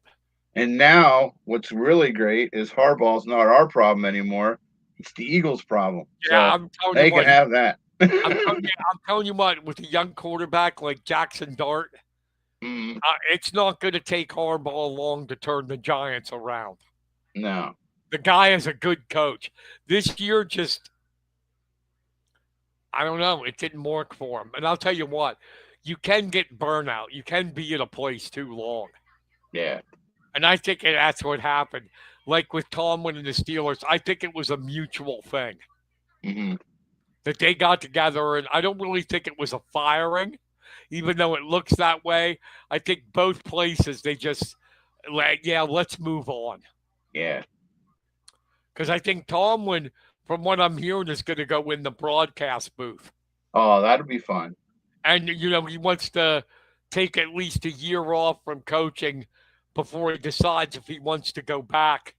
And now what's really great is Harbaugh's not our problem anymore. It's the Eagles' problem. Yeah, So I'm telling you they can what. have that. I'm telling you what. With a young quarterback like Jackson Dart, Mm, it's not going to take Harbaugh long to turn the Giants around. no. The guy is a good coach. This year, just I don't know. It didn't work for him. And I'll tell you what, you can get burnout. You can be in a place too long. Yeah. And I think that's what happened. Like with Tomlin and the Steelers, I think it was a mutual thing Mm-hmm. that they got together. And I don't really think it was a firing, even though it looks that way. I think both places, they just, like, yeah, let's move on. Yeah. Because I think Tomlin, from what I'm hearing, is going to go in the broadcast booth. Oh, that'll be fun. And, he wants to take at least a year off from coaching before he decides if he wants to go back.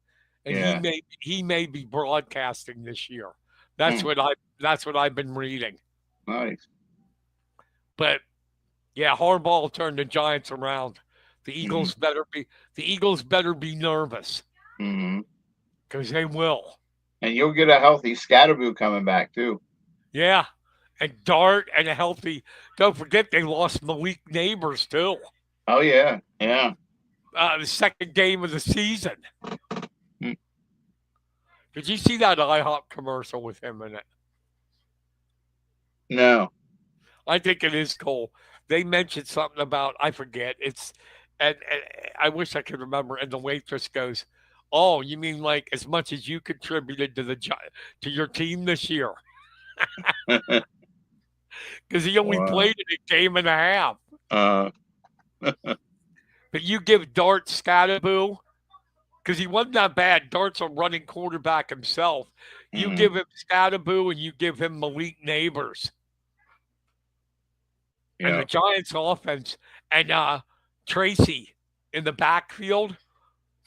And Yeah. he may be broadcasting this year. Mm, That's what I've been reading. nice. But yeah, Harbaugh turned the Giants around. The Mm-hmm. Eagles better be nervous Mm-hmm. because they will. And you'll get a healthy Scatterboo coming back too. Yeah. And Dart and a healthy. Don't forget they lost Malik Neighbors too. Oh yeah. Yeah. The second game of the season. Mm. Did you see that IHOP commercial with him in it? No. I think it is cool. They mentioned something about I forget. And I wish I could remember. And the waitress goes, "Oh, you mean like as much as you contributed to your team this year?" Because he only Wow. played in a game and a half. Uh, But you give Dart Scatterboo, because he wasn't that bad. Dart's a running quarterback himself. You mm-hmm. give him Scatterboo and you give him Malik Neighbors. And Yeah. the Giants offense and Tracy in the backfield,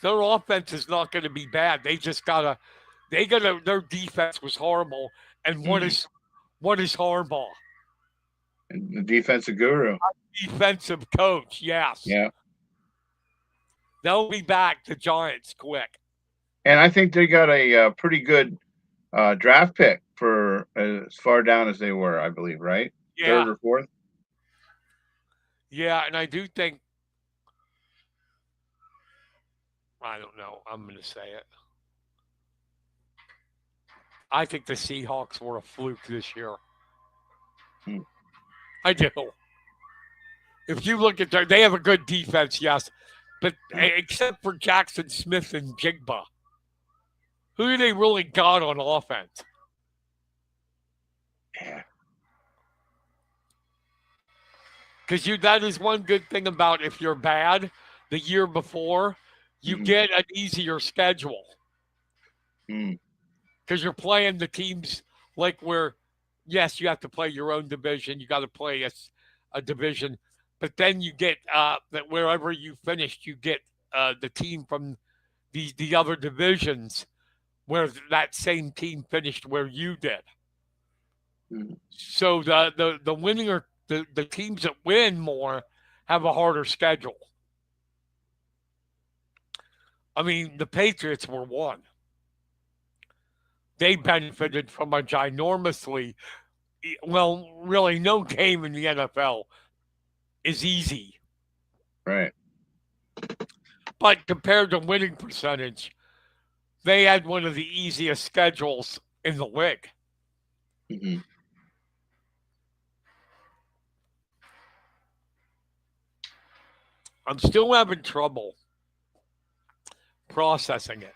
their offense is not going to be bad. Their defense was horrible. And Mm. what is Harbaugh? And the defensive guru. Defensive coach, yes. Yeah. They'll be back, the Giants, quick. And I think they got a pretty good draft pick for as far down as they were, I believe, right? Yeah. Third or fourth? Yeah, and I do think, I don't know, I'm going to say it. I think the Seahawks were a fluke this year. Hmm. I do. If you look at they have a good defense, yes, but except for Jackson Smith and Jigba, who do they really got on offense? Yeah. Because that is one good thing about if you're bad the year before, you get an easier schedule. Because you're playing the teams like where, yes, you have to play your own division. You got to play a division. But then you get that wherever you finished, you get the team from the other divisions where that same team finished where you did. Mm-hmm. So the winning or the teams that win more have a harder schedule. I mean, the Patriots were one. They benefited from a ginormously, well, really no game in the NFL is easy. Right. But compared to winning percentage, they had one of the easiest schedules in the league. Mm-hmm. I'm still having trouble processing it.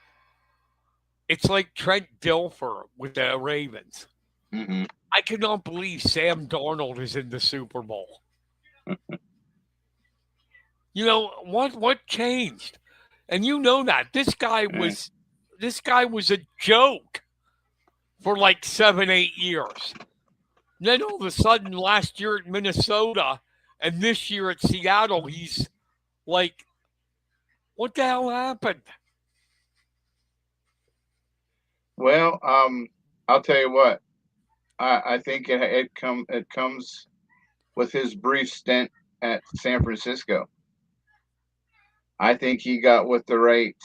It's like Trent Dilfer with the Ravens. Mm-hmm. I cannot believe Sam Darnold is in the Super Bowl. What changed? And you know that this guy was a joke for like 7, 8 years. Then all of a sudden, last year at Minnesota and this year at Seattle, he's like, what the hell happened? Well, I'll tell you what. I think it comes with his brief stint at San Francisco. I think he got with the right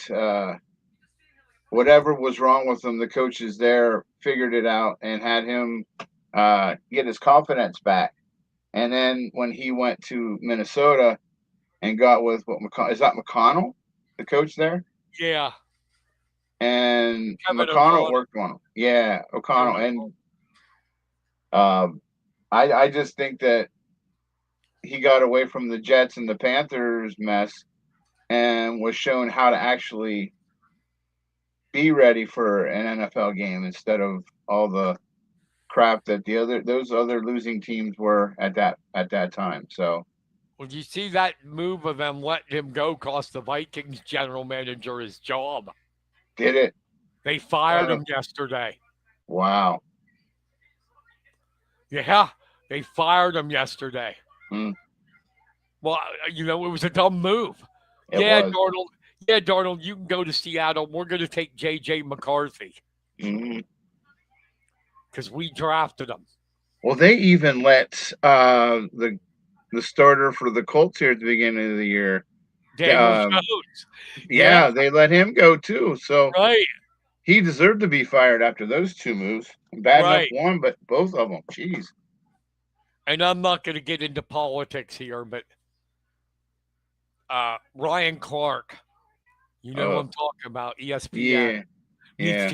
whatever was wrong with him. The coaches there figured it out and had him get his confidence back. And then when he went to Minnesota and got with is that McConnell, the coach there? Yeah. And Kevin McConnell O'Connell. worked on him. Yeah, O'Connell. Kevin And I just think that he got away from the Jets and the Panthers mess and was shown how to actually be ready for an NFL game instead of all the crap that those other losing teams were at that time. So Well, you see that move of them letting him go cost the Vikings general manager his job. did it. They fired him yesterday. Wow. Yeah, they fired him yesterday. Mm. Well, it was a dumb move. It was. Darnold. Yeah, Darnold, you can go to Seattle. We're going to take J.J. McCarthy because we drafted him. Well, they even let the starter for the Colts here at the beginning of the year, Daniel Jones. Yeah, they let him go too. So right. He deserved to be fired after those two moves. Bad enough one, but both of them. Jeez. And I'm not going to get into politics here, but Ryan Clark, you know what I'm talking about, ESPN. Yeah.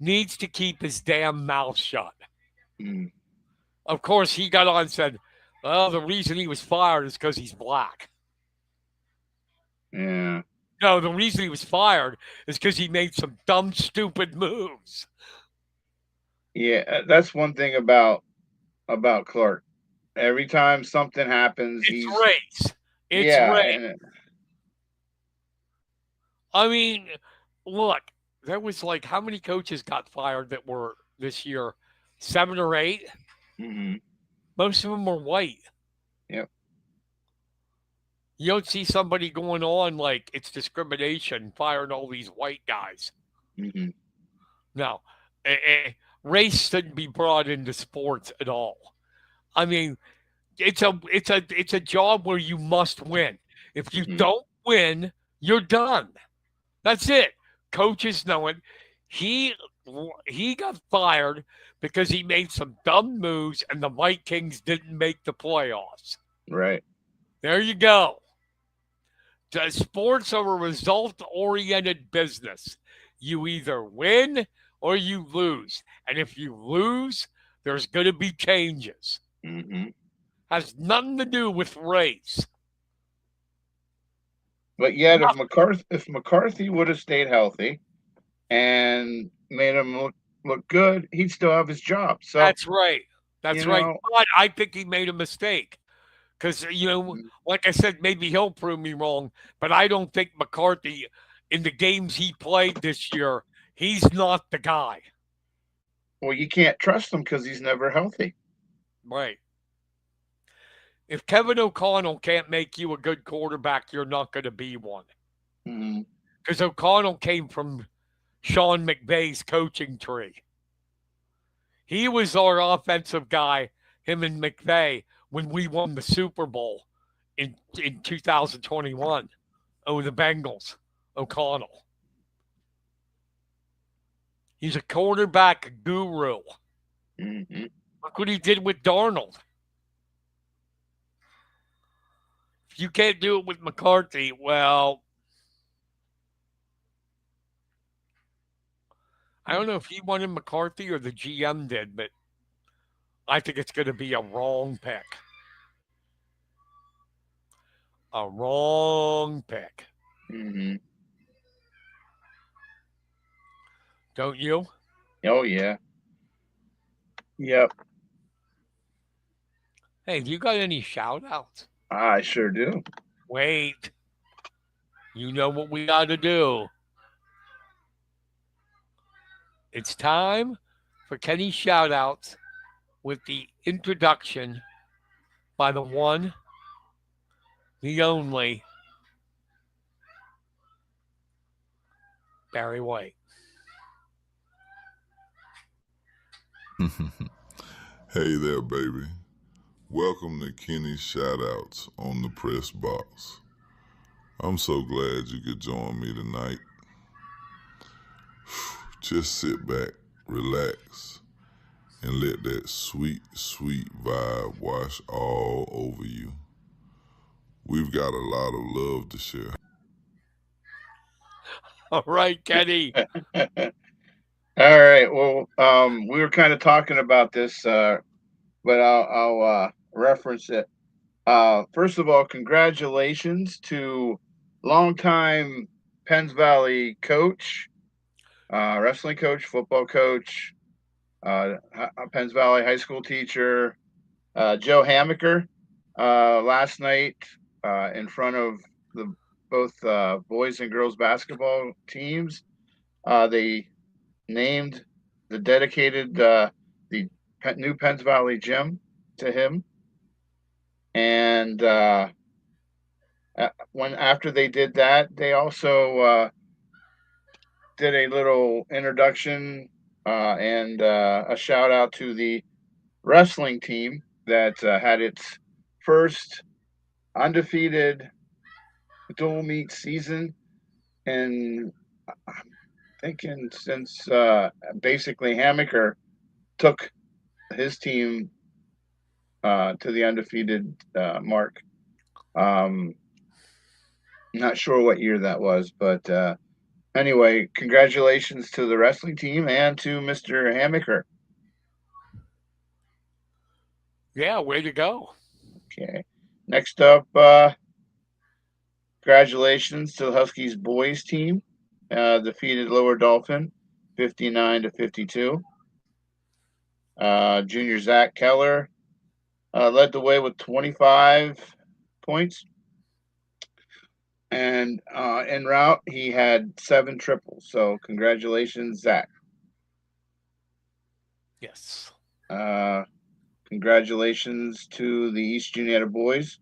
Needs to keep his damn mouth shut. Mm. Of course, he got on and said, well, the reason he was fired is because he's black. Yeah. No, the reason he was fired is because he made some dumb, stupid moves. Yeah, that's one thing about Clark. Every time something happens, it's race. It's race. I mean, look, there was like how many coaches got fired that were this year? 7 or 8? Mm-hmm. Most of them were white. Yep. You don't see somebody going on like it's discrimination, firing all these white guys. Mm-hmm. No, race shouldn't be brought into sports at all. I mean, it's a job where you must win. If you don't win, you're done. That's it. Coaches know it. He got fired because he made some dumb moves and the Vikings didn't make the playoffs. Right. There you go. Sports are a result-oriented business. You either win or you lose. And if you lose, there's going to be changes. Mm-hmm. Has nothing to do with race. But yet, if McCarthy would have stayed healthy and made him look good, he'd still have his job. So that's right. That's right. But I think he made a mistake. Because, like I said, maybe he'll prove me wrong, but I don't think McCarthy, in the games he played this year, he's not the guy. Well, you can't trust him because he's never healthy. Right. If Kevin O'Connell can't make you a good quarterback, you're not going to be one. Because O'Connell came from Sean McVay's coaching tree. He was our offensive guy, him and McVay, when we won the Super Bowl in 2021 over the Bengals, O'Connell. He's a quarterback guru. Mm-hmm. Look what he did with Darnold. If you can't do it with McCarthy, well, I don't know if he wanted McCarthy or the GM did, but I think it's going to be a wrong pick. A wrong pick. Mm-hmm. Don't you? Oh yeah. Yep. Hey, do you got any shout outs? I sure do. Wait. You know what we got to do. It's time for Kenny's shout outs with the introduction by the one, the only, Barry White. Hey there, baby. Welcome to Kenny's Shoutouts on the Press Box. I'm so glad you could join me tonight. Just sit back, relax, and let that sweet, sweet vibe wash all over you. We've got a lot of love to share. All right, Kenny. All right. Well, we were kind of talking about this, but I'll reference it. First of all, congratulations to longtime Penns Valley coach, wrestling coach, football coach, Penns Valley high school teacher, Joe Hamaker. Last night, in front of the both boys and girls basketball teams, they named the dedicated the new Penns Valley gym to him, and when after they did that, they also did a little introduction and a shout out to the wrestling team that had its first undefeated dual meet season, and I'm thinking since basically Hamaker took his team to the undefeated mark. Not sure what year that was, but anyway, congratulations to the wrestling team and to Mr. Hamaker. Yeah, way to go. Okay. Next up, congratulations to the Huskies boys team. Defeated Lower Dolphin 59-52. Junior Zach Keller led the way with 25 points. And en route, he had 7 triples. So congratulations, Zach. Yes. Congratulations to the East Juniata boys.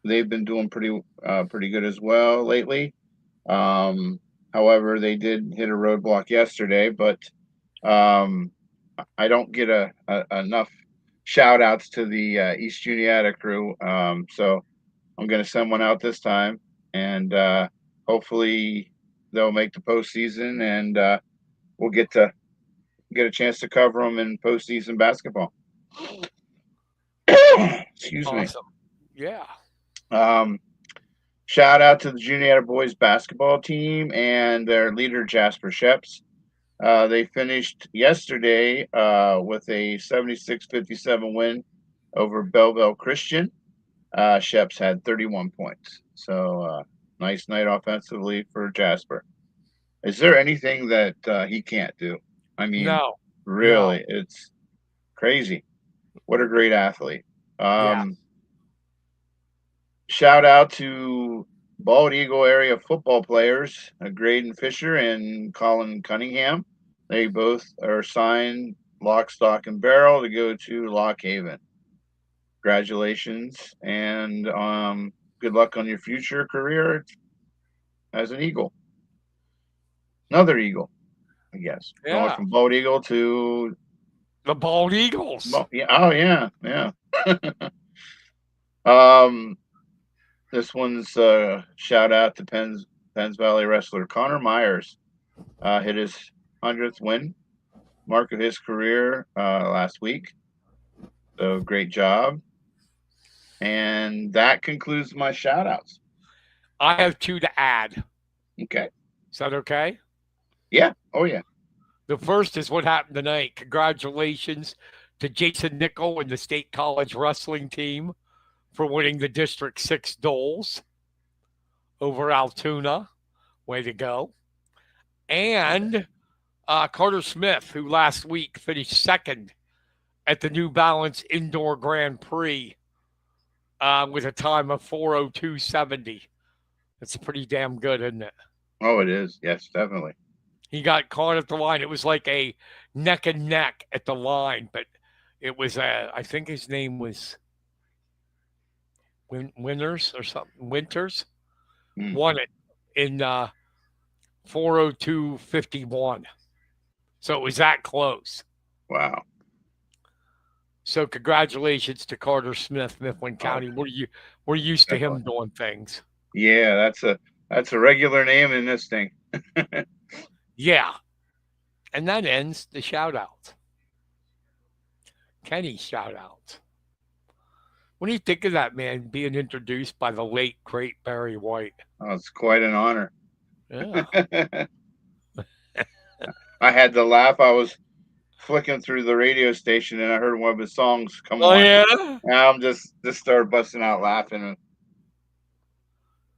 They've been doing pretty good as well lately. However, they did hit a roadblock yesterday, but I don't get enough shout outs to the East Juniata crew. So I'm going to send one out this time, and hopefully they'll make the postseason, and we'll get a chance to cover them in postseason basketball. Excuse me. Awesome. Yeah. Shout out to the Juniata boys basketball team and their leader Jasper Sheps. They finished yesterday with a 76-57 win over Belleville Christian. Sheps had 31 points. So nice night offensively for Jasper. Is there anything that he can't do? I mean, No. really, it's crazy. What a great athlete. Yeah. Shout out to Bald Eagle area football players, Graydon Fisher and Colin Cunningham. They both are signed lock, stock, and barrel to go to Lock Haven. Congratulations, and good luck on your future career as an Eagle. Another Eagle, I guess. Yeah. Going from Bald Eagle to The Bald Eagles. yeah, oh yeah. This one's shout out to Penns Valley wrestler Connor Myers. Hit his 100th win mark of his career last week. So great job. And that concludes my shout outs. I have 2 to add. Okay. Is that okay? Yeah. Oh, yeah. The first is what happened tonight. Congratulations to Jason Nickel and the State College wrestling team for winning the District 6 Doles over Altoona. Way to go. and Carter Smith, who last week finished second at the New Balance Indoor Grand Prix with a time of 4:02.70. That's pretty damn good, isn't it? Oh, it is. Yes, definitely. He got caught at the line. It was like a neck and neck at the line, but it was, I think his name was Winters or something. Winters won it in 4:02.51. So it was that close. Wow. So congratulations to Carter Smith, Mifflin County. We're used to him doing things. Yeah, that's a regular name in this thing. Yeah. And that ends the shout out. Kenny's shout out. What do you think of that, man, being introduced by the late, great Barry White? Oh, it's quite an honor. Yeah. I had to laugh. I was flicking through the radio station and I heard one of his songs come on. Oh, yeah? And I'm just started busting out laughing.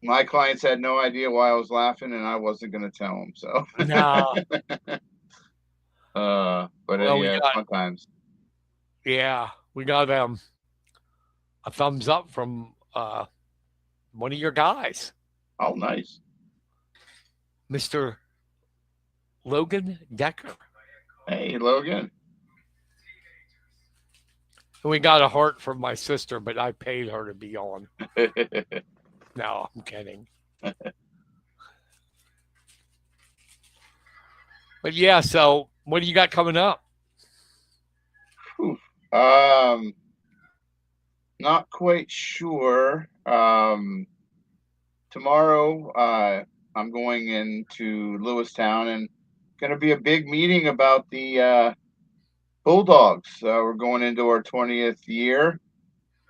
My clients had no idea why I was laughing, and I wasn't going to tell them. So No. But Well, yeah, fun times. Yeah, we got a thumbs up from one of your guys, Oh, nice. Mr. Logan Decker. Hey, Logan. And we got a heart from my sister, but I paid her to be on. No, I'm kidding. But yeah, so what do you got coming up? Not quite sure. Tomorrow, I'm going into Lewistown and going to be a big meeting about the Bulldogs. We're going into our 20th year.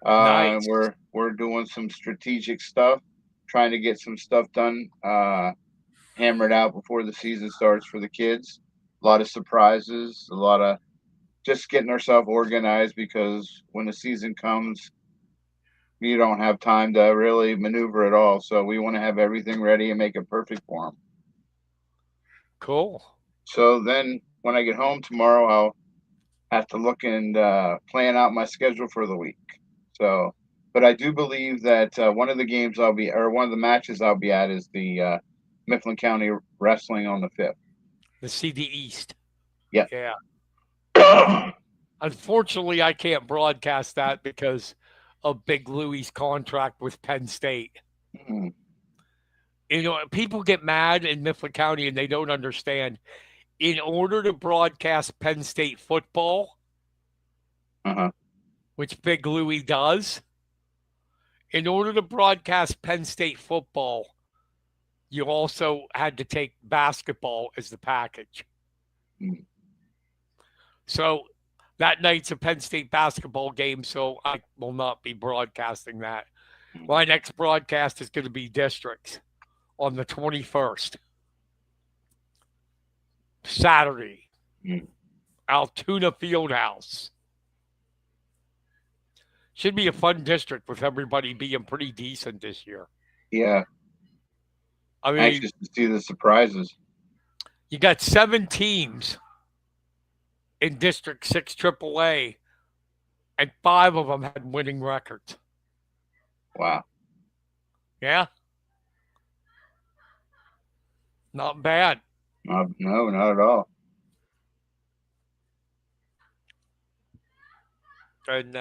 Nice. We're doing some strategic stuff, trying to get some stuff done, hammered out before the season starts for the kids. A lot of surprises, a lot of just getting ourselves organized, because when the season comes, you don't have time to really maneuver at all. So we want to have everything ready and make it perfect for them. Cool. So then when I get home tomorrow, I'll have to look and plan out my schedule for the week. So, but I do believe that one of the matches I'll be at is the Mifflin County Wrestling on the 5th. The CD East. Yeah. Yeah. Unfortunately, I can't broadcast that because of Big Louie's contract with Penn State. Mm-hmm. You know, people get mad in Mifflin County and they don't understand. In order to broadcast Penn State football, which Big Louie does, in order to broadcast Penn State football, you also had to take basketball as the package. Mm-hmm. So that night's a Penn State basketball game, so I will not be broadcasting that. My next broadcast is going to be districts on the 21st. Saturday. Altoona Fieldhouse. Should be a fun district with everybody being pretty decent this year. Yeah. I mean, anxious to see the surprises. You got 7 teams in District 6 AAA, and 5 of them had winning records. Wow. Yeah. Not bad. No, not at all. And,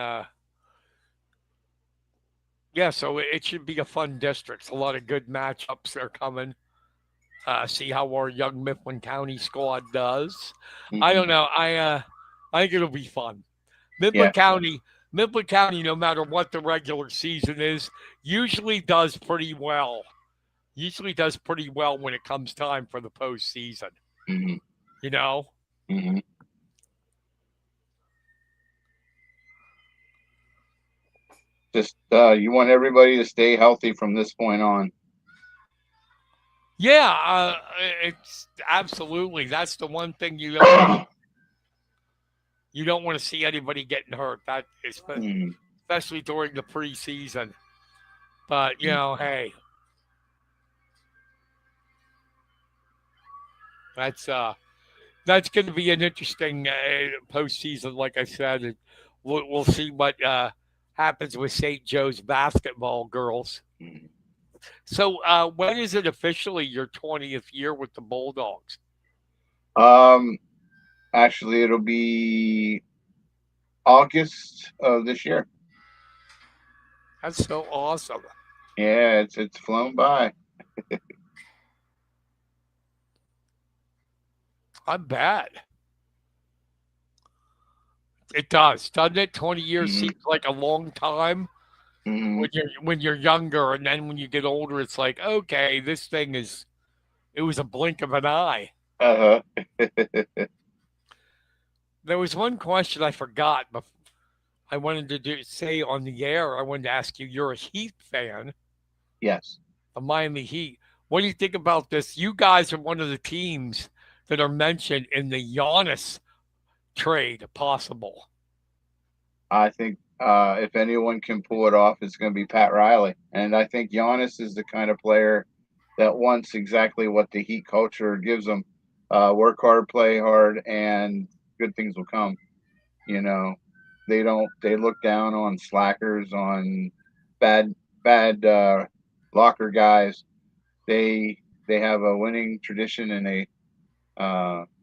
yeah, so it should be a fun district. A lot of good matchups are coming. See how our young Mifflin County squad does. Mm-hmm. I don't know. I think it'll be fun. Mifflin County, no matter what the regular season is, usually does pretty well. When it comes time for the postseason. Mm-hmm. You know? Mm-hmm. Just you want everybody to stay healthy from this point on. Yeah, it's absolutely. That's the one thing you don't want to see anybody getting hurt. That is, especially during the preseason. But you know, hey, That's going to be an interesting postseason. Like I said, and we'll see what happens with St. Joe's basketball girls. Mhm. So when is it officially your 20th year with the Bulldogs? Um, Actually, it'll be August of this year. That's so awesome. Yeah, it's flown by. I'm bad. It does, doesn't it? 20 years Hmm. seems like a long time Hmm. when you're younger, and then when you get older, it's like, okay, this thing is. It was a blink of an eye. Uh-huh. There was one question I forgot, but I wanted to say on the air. I wanted to ask you. You're a Heat fan, Yes. the Miami Heat. What do you think about this? You guys are one of the teams that are mentioned in the Giannis trade possible. I think if anyone can pull it off, it's going to be Pat Riley. And I think Giannis is the kind of player that wants exactly what the Heat culture gives them: work hard, play hard, and good things will come. You know, they don't. They look down on slackers, on bad bad locker guys. They they have a winning tradition, and they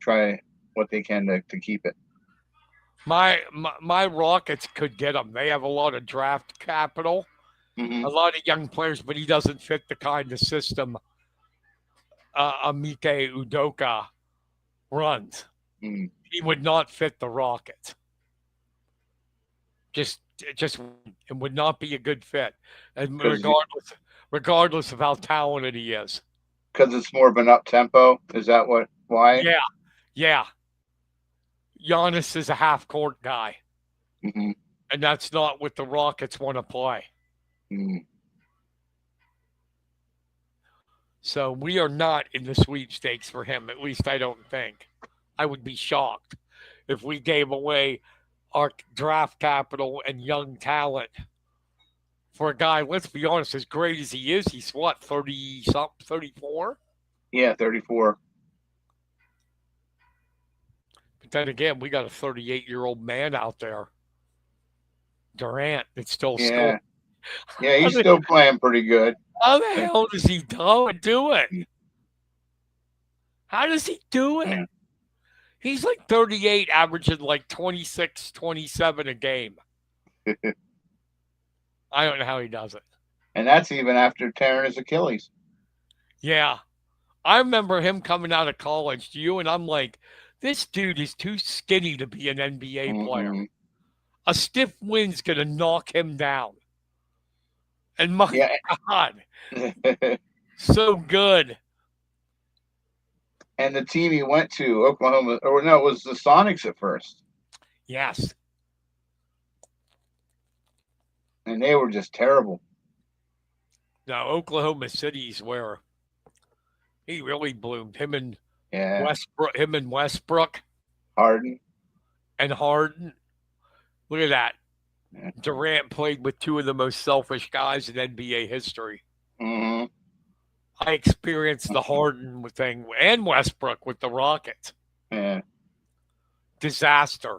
try what they can to keep it. My Rockets could get him. They have a lot of draft capital, Hmm. a lot of young players, but he doesn't fit the kind of system Amike Udoka runs. Mm. He would not fit the Rockets. Just just it would not be a good fit, and Because regardless of how talented he is. it's more of an up tempo. Is that what why? Yeah, yeah. Giannis is a half court guy, Hmm. and that's not what the Rockets want to play. Mm. So we are not in the sweepstakes for him. At least I don't think. I would be shocked if we gave away our draft capital and young talent for a guy, let's be honest, as great as he is, he's what, 30 something, 34? Yeah, 34. But then again, we got a 38-year-old man out there, Durant, that's still scoring. Yeah, yeah, How he's the, still playing pretty good. how the hell does he do it? How does he do it? Mm. He's like 38, averaging like 26, 27 a game. I don't know how he does it. And that's even after tearing his Achilles. Yeah. I remember him coming out of college to you, and I'm like, this dude is too skinny to be an NBA player. Hmm. A stiff wind's going to knock him down. And my Yeah. God, so good. And the team he went to, Oklahoma, or no, it was the Sonics at first, Yes. and they were just terrible. Now, Oklahoma City's where he really bloomed. Yeah, Him and Westbrook Harden. and Harden. Look at that. Yeah. Durant played with two of the most selfish guys in NBA history. Hmm. I experienced the Harden thing and Westbrook with the Rockets. Yeah. Disaster.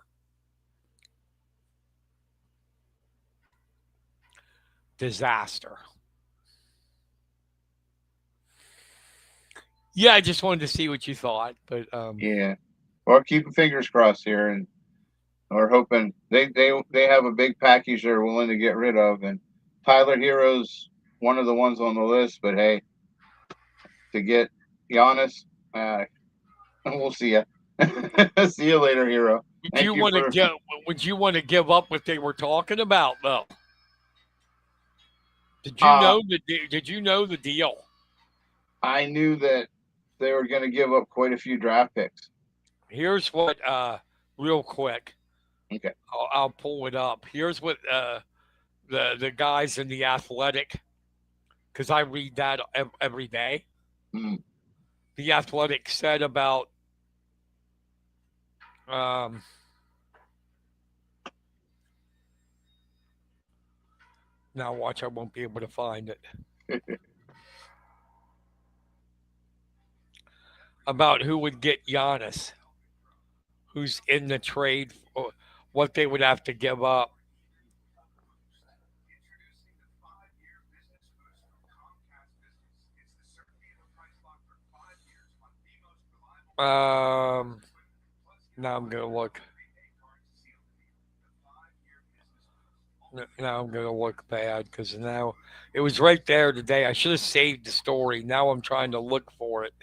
Disaster. Yeah, I just wanted to see what you thought, but Yeah. Well, keep fingers crossed here, and we're hoping they have a big package they're willing to get rid of, and Tyler Hero's one of the ones on the list. But hey, to get Giannis, we'll see you. See you later, Hero. would you Thank you want to for. give would you want to give up what they were talking about though? Uh, Did you know the deal? I knew that they were going to give up quite a few draft picks. Here's what real quick. Okay. I'll pull it up. Here's what the guys in the Athletic, because I read that every day. Mm. The Athletic said about um, now watch, I won't be able to find it. about who would get Giannis, who's in the trade, or what they would have to give up. Um, now I'm gonna look. Now I'm gonna look bad because now it was right there today. I should have saved the story. Now I'm trying to look for it.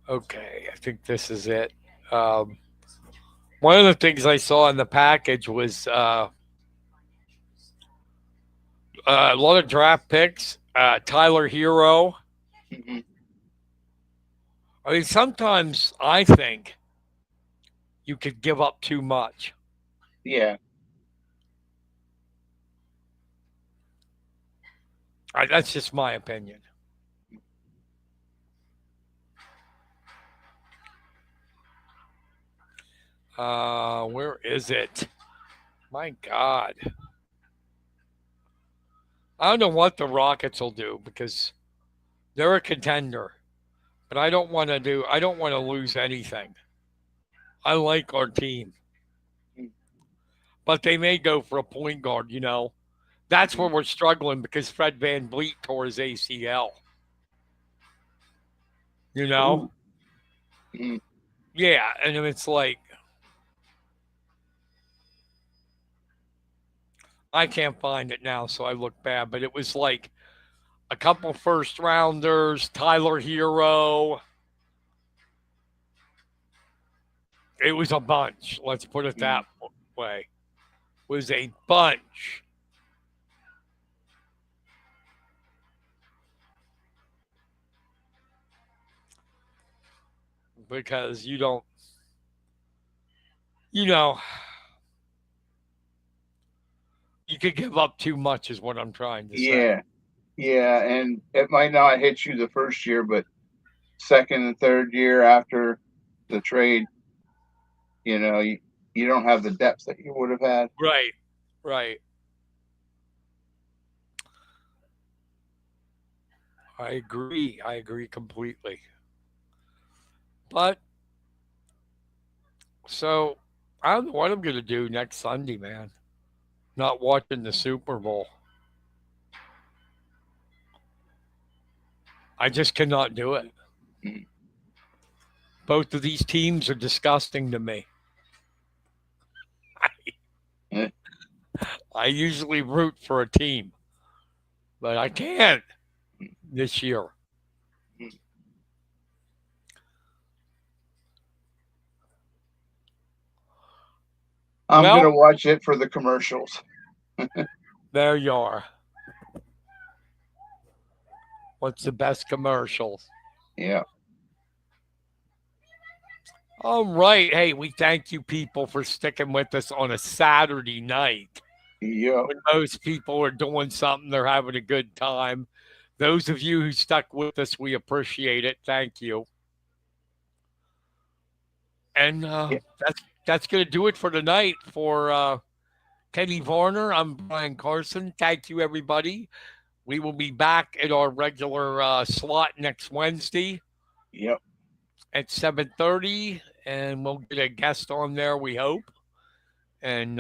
Okay, I think this is it. Um, One of the things I saw in the package was a lot of draft picks. Tyler Hero. Hmm. I mean, sometimes I think you could give up too much. Yeah. That's just my opinion. Where is it? My God. I don't know what the Rockets will do because they're a contender, but I don't want to lose anything. I like our team, but they may go for a point guard. That's where we're struggling because Fred Van Vliet tore his ACL. You know? Ooh. Mhm. Yeah, and it's like I can't find it now, so I look bad, but it was like a couple first rounders, Tyler Hero. It was a bunch. Let's put it that way. It was a bunch. Because you know, you could give up too much, is what I'm trying to say. Yeah. Yeah. And it might not hit you the first year, but second and third year after the trade, you don't have the depth that you would have had. Right, right. I agree. I agree completely. But so I don't know what I'm going to do next Sunday, man. Not watching the Super Bowl. I just cannot do it. Mhm. Both of these teams are disgusting to me. Eh. I usually root for a team, but I can't this year. I'm Well, gonna watch it for the commercials. there you are. What's the best commercials? Yeah. All right. Hey, we thank you people for sticking with us on a Saturday night. Yeah. When most people are doing something, they're having a good time. Those of you who stuck with us, we appreciate it. Thank you. And Yeah. that's going to do it for tonight. For Kenny Varner, I'm Brian Carson. Thank you, everybody. We will be back at our regular slot next Wednesday Yep. at 7:30, and we'll get a guest on there, we hope. And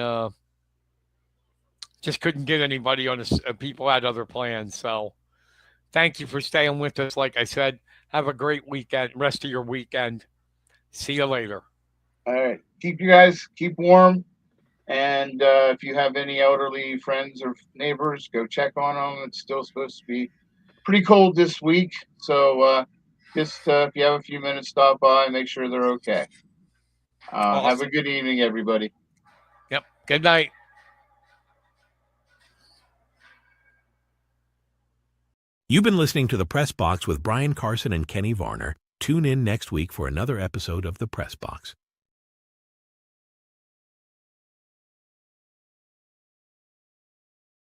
just couldn't get anybody on this. People had other plans. So thank you for staying with us. Like I said, have a great weekend, rest of your weekend. See you later. All right. Keep warm. And if you have any elderly friends or neighbors, go check on them. It's still supposed to be pretty cold this week. So just if you have a few minutes, stop by, make sure they're okay. Have Awesome. a good evening, everybody. Yep. Good night. You've been listening to The Press Box with Brian Carson and Kenny Varner. Tune in next week for another episode of The Press Box.